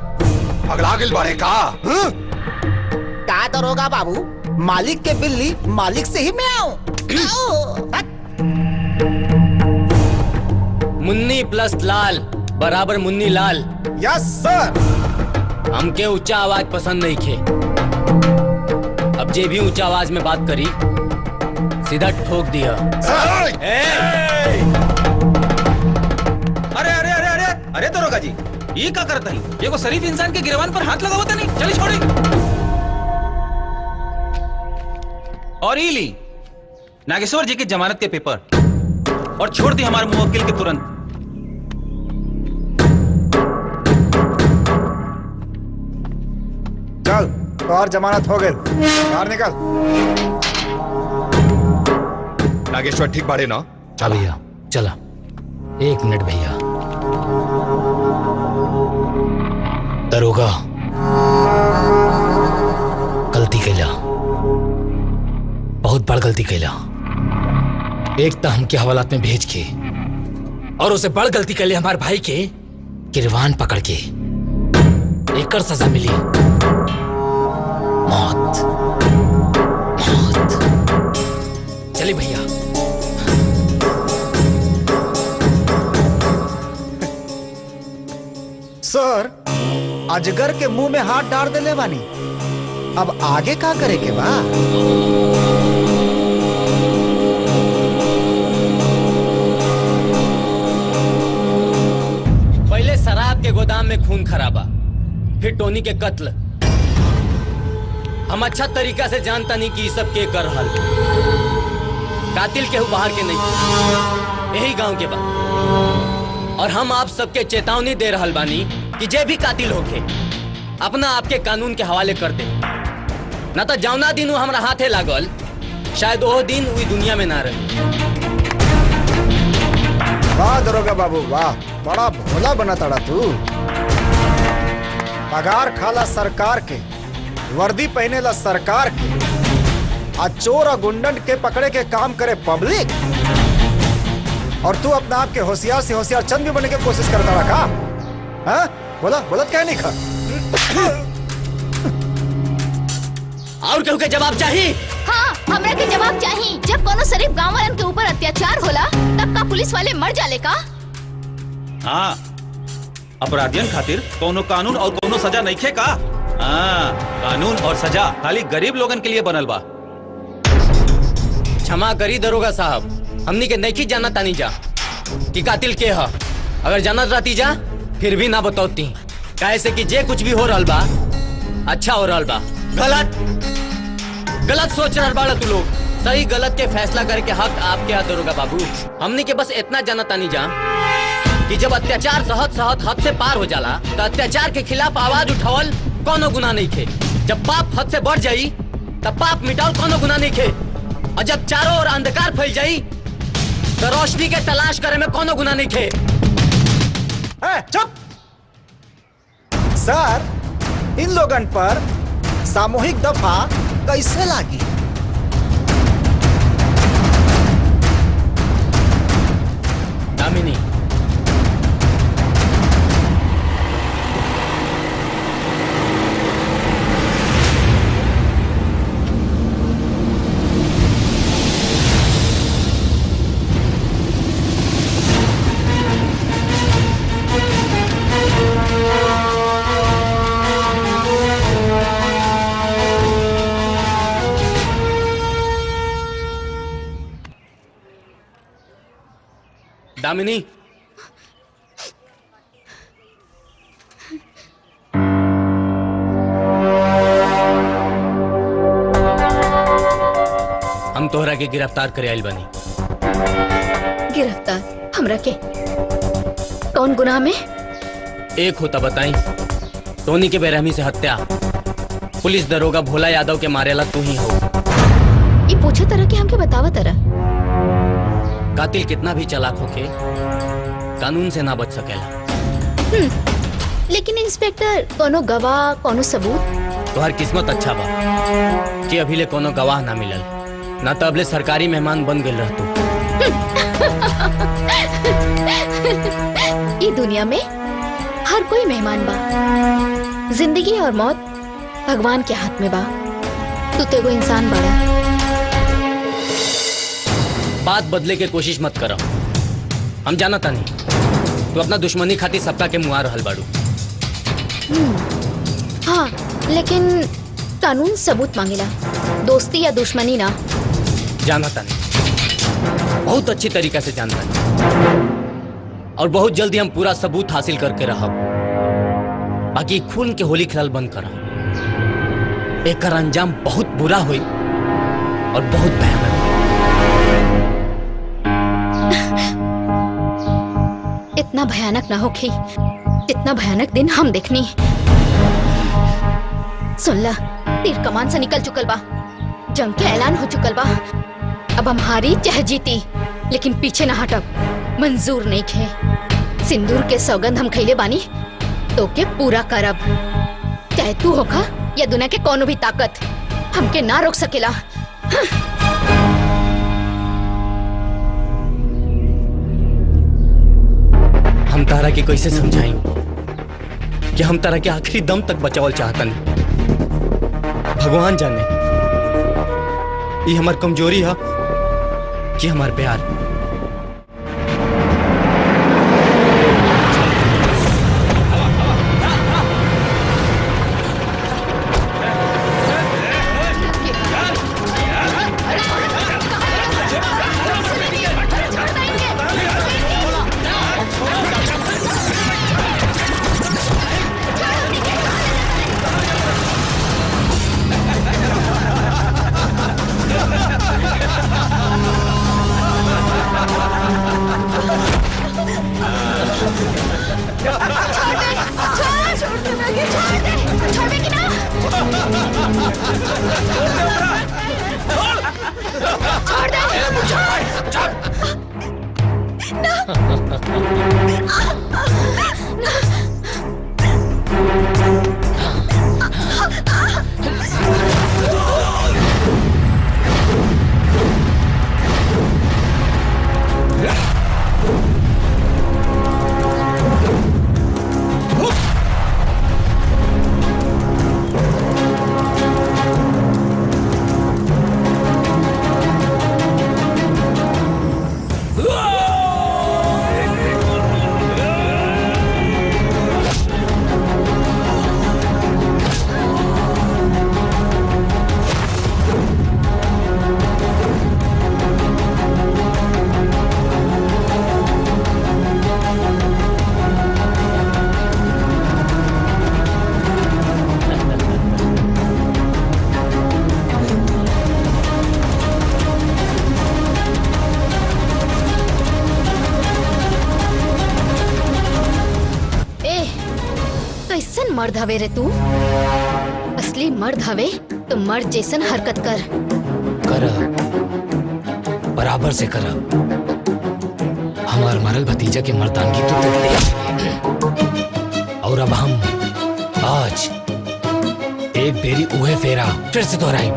पगला गिल बड़े का? का दरोगा बाबू, मालिक के बिल्ली मालिक से ही म्याऊं। मुन्नी प्लस लाल बराबर मुन्नी लाल। यस सर। हमके ऊंचा आवाज पसंद नहीं खे। अब जे भी ऊंचा आवाज में बात करी सीधा ठोक दिया। अरे अरे अरे अरे अरे दरोगा जी, ये क्या करता है? ये को शरीफ इंसान के गिरवान पर हाथ लगा होता नहीं। चलिए छोड़े। और ये ली नागेश्वर जी की जमानत के पेपर और छोड़ दी हमारे मुवक्किल के तुरंत। चल तो और जमानत हो गई, बाहर निकल। नागेश्वर ठीक बाड़े ना? चल भैया चला। 1 मिनट भैया। दरोगा गलती कैला, बहुत बड़ गलती कैला। एक तो हमके हवालात में भेज के और उसे बड़ गलती कैले हमारे भाई के गिरवान पकड़ के। एकर सजा मिली मौत। मौत। चलिए भैया। सर अजगर के मुंह में हाथ डाल देले बानी, अब आगे का करे के बा? पहले शराब के गोदाम में खून खराबा, फिर टोनी के कत्ल। हम अच्छा तरीका से जानता नहीं कि सब के कर हल। कातिल केहू बाहर के नहीं, यही गांव के बा। और हम आप सबके चेतावनी दे रहल बानी कि जे भी कातिल होके अपना आपके कानून के हवाले कर दे, ना तो जौना दिन हमरा हाथे लागल शायद वो दिन हुई दुनिया में ना रहे। वाह दरोगा बाबू वाह, बड़ा भोला बना तड़ा तू। पगार खाला सरकार के, वर्दी पहने ला सरकार के, आज चोर और गुंडन के पकड़े के काम करे पब्लिक, और तू अपना आप के होशियार से होशियार चंद भी बनने की कोशिश करता रहा का? हाँ? बोला बोला क्या नहीं खा? और केहू के जवाब चाहिए? हाँ, हमरा के जवाब चाहिए। जब कोनो शरीफ गांव वालन के ऊपर अत्याचार होला तब का पुलिस वाले मर जाले का? हाँ, अपराधियन खातिर कोनो कानून और कोनो सजा नहीं खे का? हाँ, कानून और सजा खाली गरीब लोगन के लिए बनल बा। क्षमा करी दरोगा साहब, हमनी के नहीं जाना तानी जा कि कातिल के है। अगर जानत रहती जा फिर भी ना बतौती, कैसे कि जे कुछ भी हो रहल बा अच्छा हो रहल बा। गलत गलत सोच रहल बा तू लोग। सही गलत के फैसला करे के हक आपके हाथ दरोगा बाबू। हमनी के बस इतना जाना तानी जा कि जब अत्याचार सहत सहत हद से पार हो जाला तो अत्याचार के खिलाफ आवाज उठावल कोनो गुनाह नहीं खे। जब पाप हद से बढ़ जाई तब पाप मिटावल कोनो गुनाह नहीं खे। और जब चारों ओर अंधकार फैल जाई तो रोशनी के तलाश करे में कोनो गुनाह नहीं थे। चुप। सर इन लोगन पर सामूहिक दफा कैसे लागी? दामिनी, दामिनी, हम तोहरा के गिरफ्तार करे आइल बनी। गिरफ्तार हमरा के? कौन गुनाह में? एक होता बताई, टोनी के बेरहमी से हत्या, पुलिस दरोगा भोला यादव के मारेला तू ही हो। ये पूछे तरह के हमके बतावा तरह। कातिल कितना भी चालाक होके कानून से ना बच सकेला। लेकिन इंस्पेक्टर, कोनो गवाह, कोनो सबूत? तोहर किस्मत अच्छा बा कि अभी ले कोनो गवाह ना मिलल, ना तो अबले सरकारी मेहमान बन गए रहतू। ये दुनिया में हर कोई मेहमान बा। जिंदगी और मौत भगवान के हाथ में बा। तू तो एगो इंसान बड़ा। बात बदले के कोशिश मत करो। हम जाना तानी तू अपना दुश्मनी खातिर सबका के मुआ रहल बाड़ू। हाँ, लेकिन कानून सबूत मांगेला, दोस्ती या दुश्मनी ना। जाना तानी, बहुत अच्छी तरीका से जानता नहीं, और बहुत जल्दी हम पूरा सबूत हासिल करके रहब। बाकी खून के होली खेल बंद करा, एक अंजाम बहुत बुरा हुई और बहुत भयानक। इतना भयानक ना होखी जितना भयानक दिन हम देखनी। सुन ला, तीर कमान से निकल चुकल बा, जंग के ऐलान हो चुकल बा। अब हम हारी चाहे जीती, लेकिन पीछे ना हटब, मंजूर नहीं खे। सिंदूर के सौगंध हम खैले बानी, तो के पूरा करब। चाहे तू होखा या दुनिया के कोनो भी ताकत हमके ना रोक सकेला। हम तारा के कैसे समझाई कि हम तारा के आखिरी दम तक बचावल चाहतन। भगवान जाने ये हमार कमजोरी है कि हमार प्यार। मर्द हवे रे तू, असली मर्द हवे तो मर्द जैसन हरकत कर। बराबर से करा। हमार मरल भतीजा के मर्दानगी तो देख। और अब हम आज एक बेरी उहे फेरा फिर से दोहराई।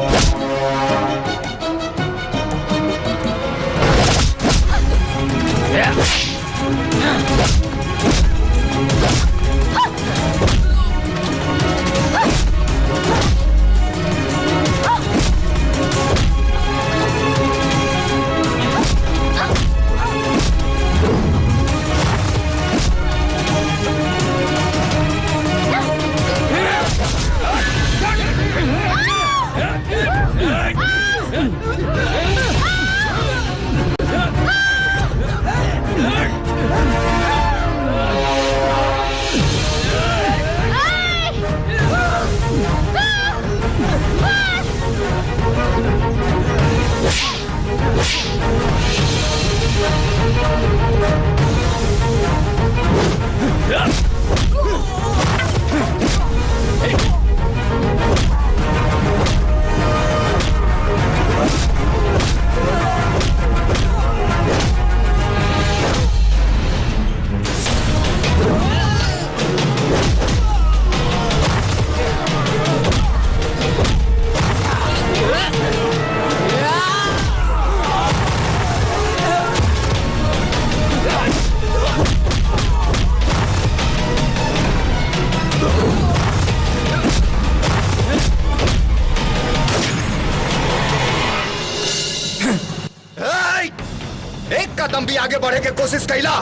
एक कदम भी आगे बढ़े के कोशिश कैला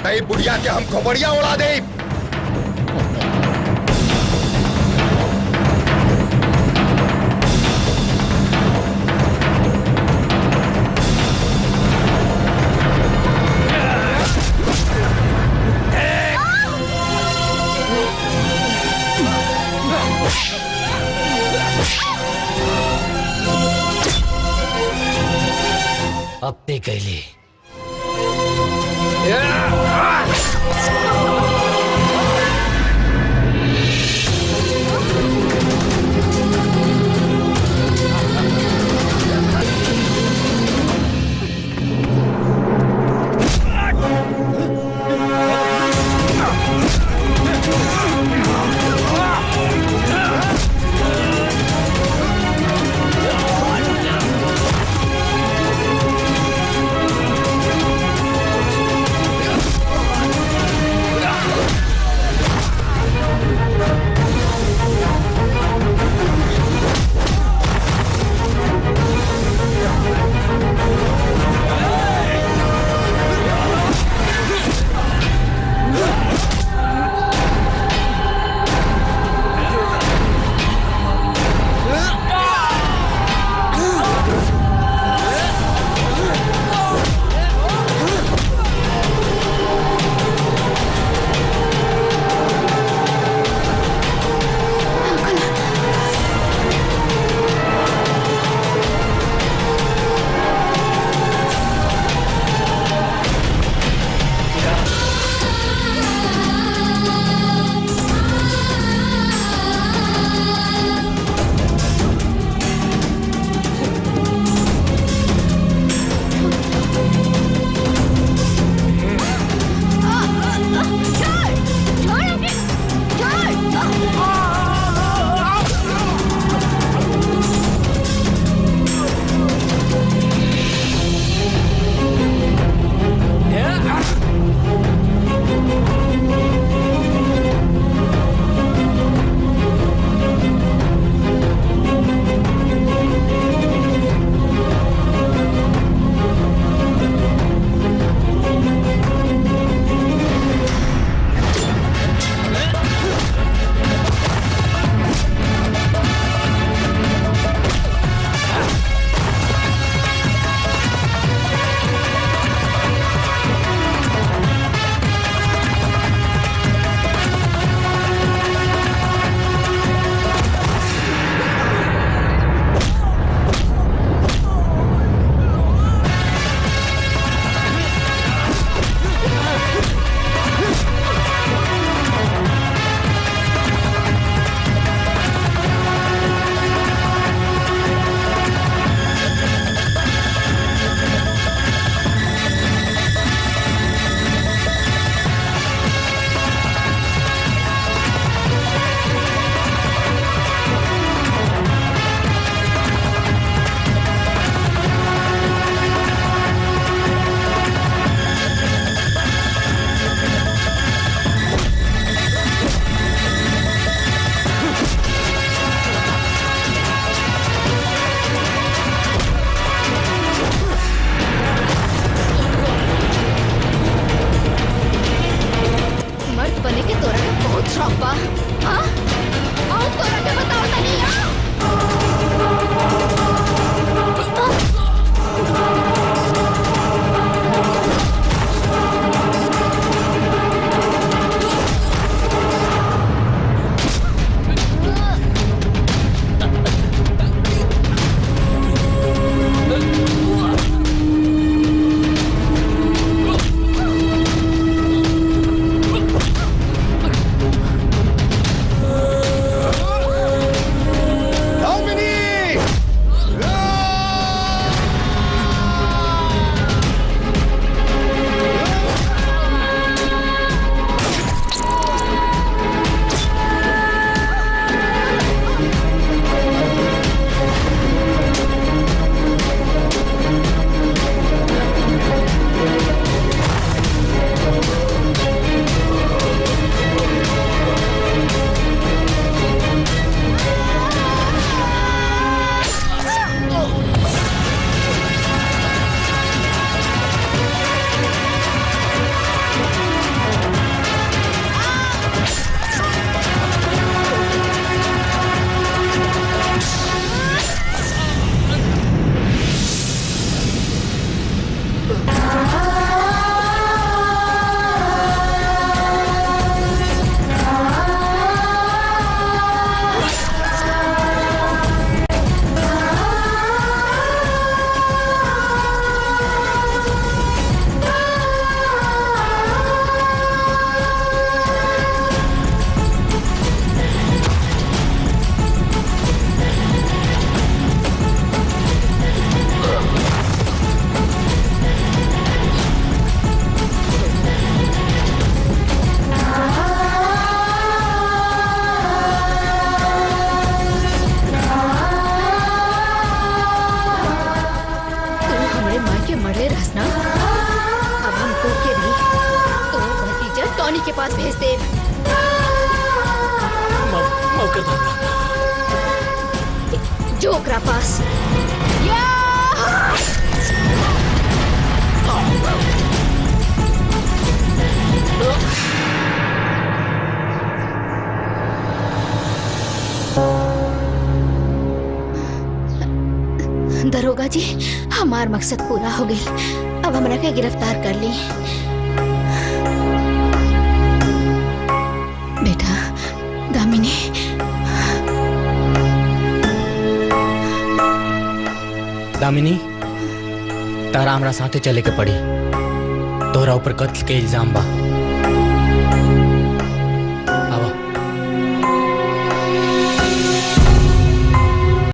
तई बुढ़िया के हम खोपड़िया उड़ा दे। अब ते गईली। पास भेज दे। माफ कर दो। जो ओकरा पास। दरोगा जी, हमार मकसद पूरा हो गया। अब हमरा के गिरफ्तार कर ली। बेटा दामिनी, दामिनी, तारा हमरा साथे चले के पड़ी। तोहरा ऊपर कत्ल के इल्जाम बा।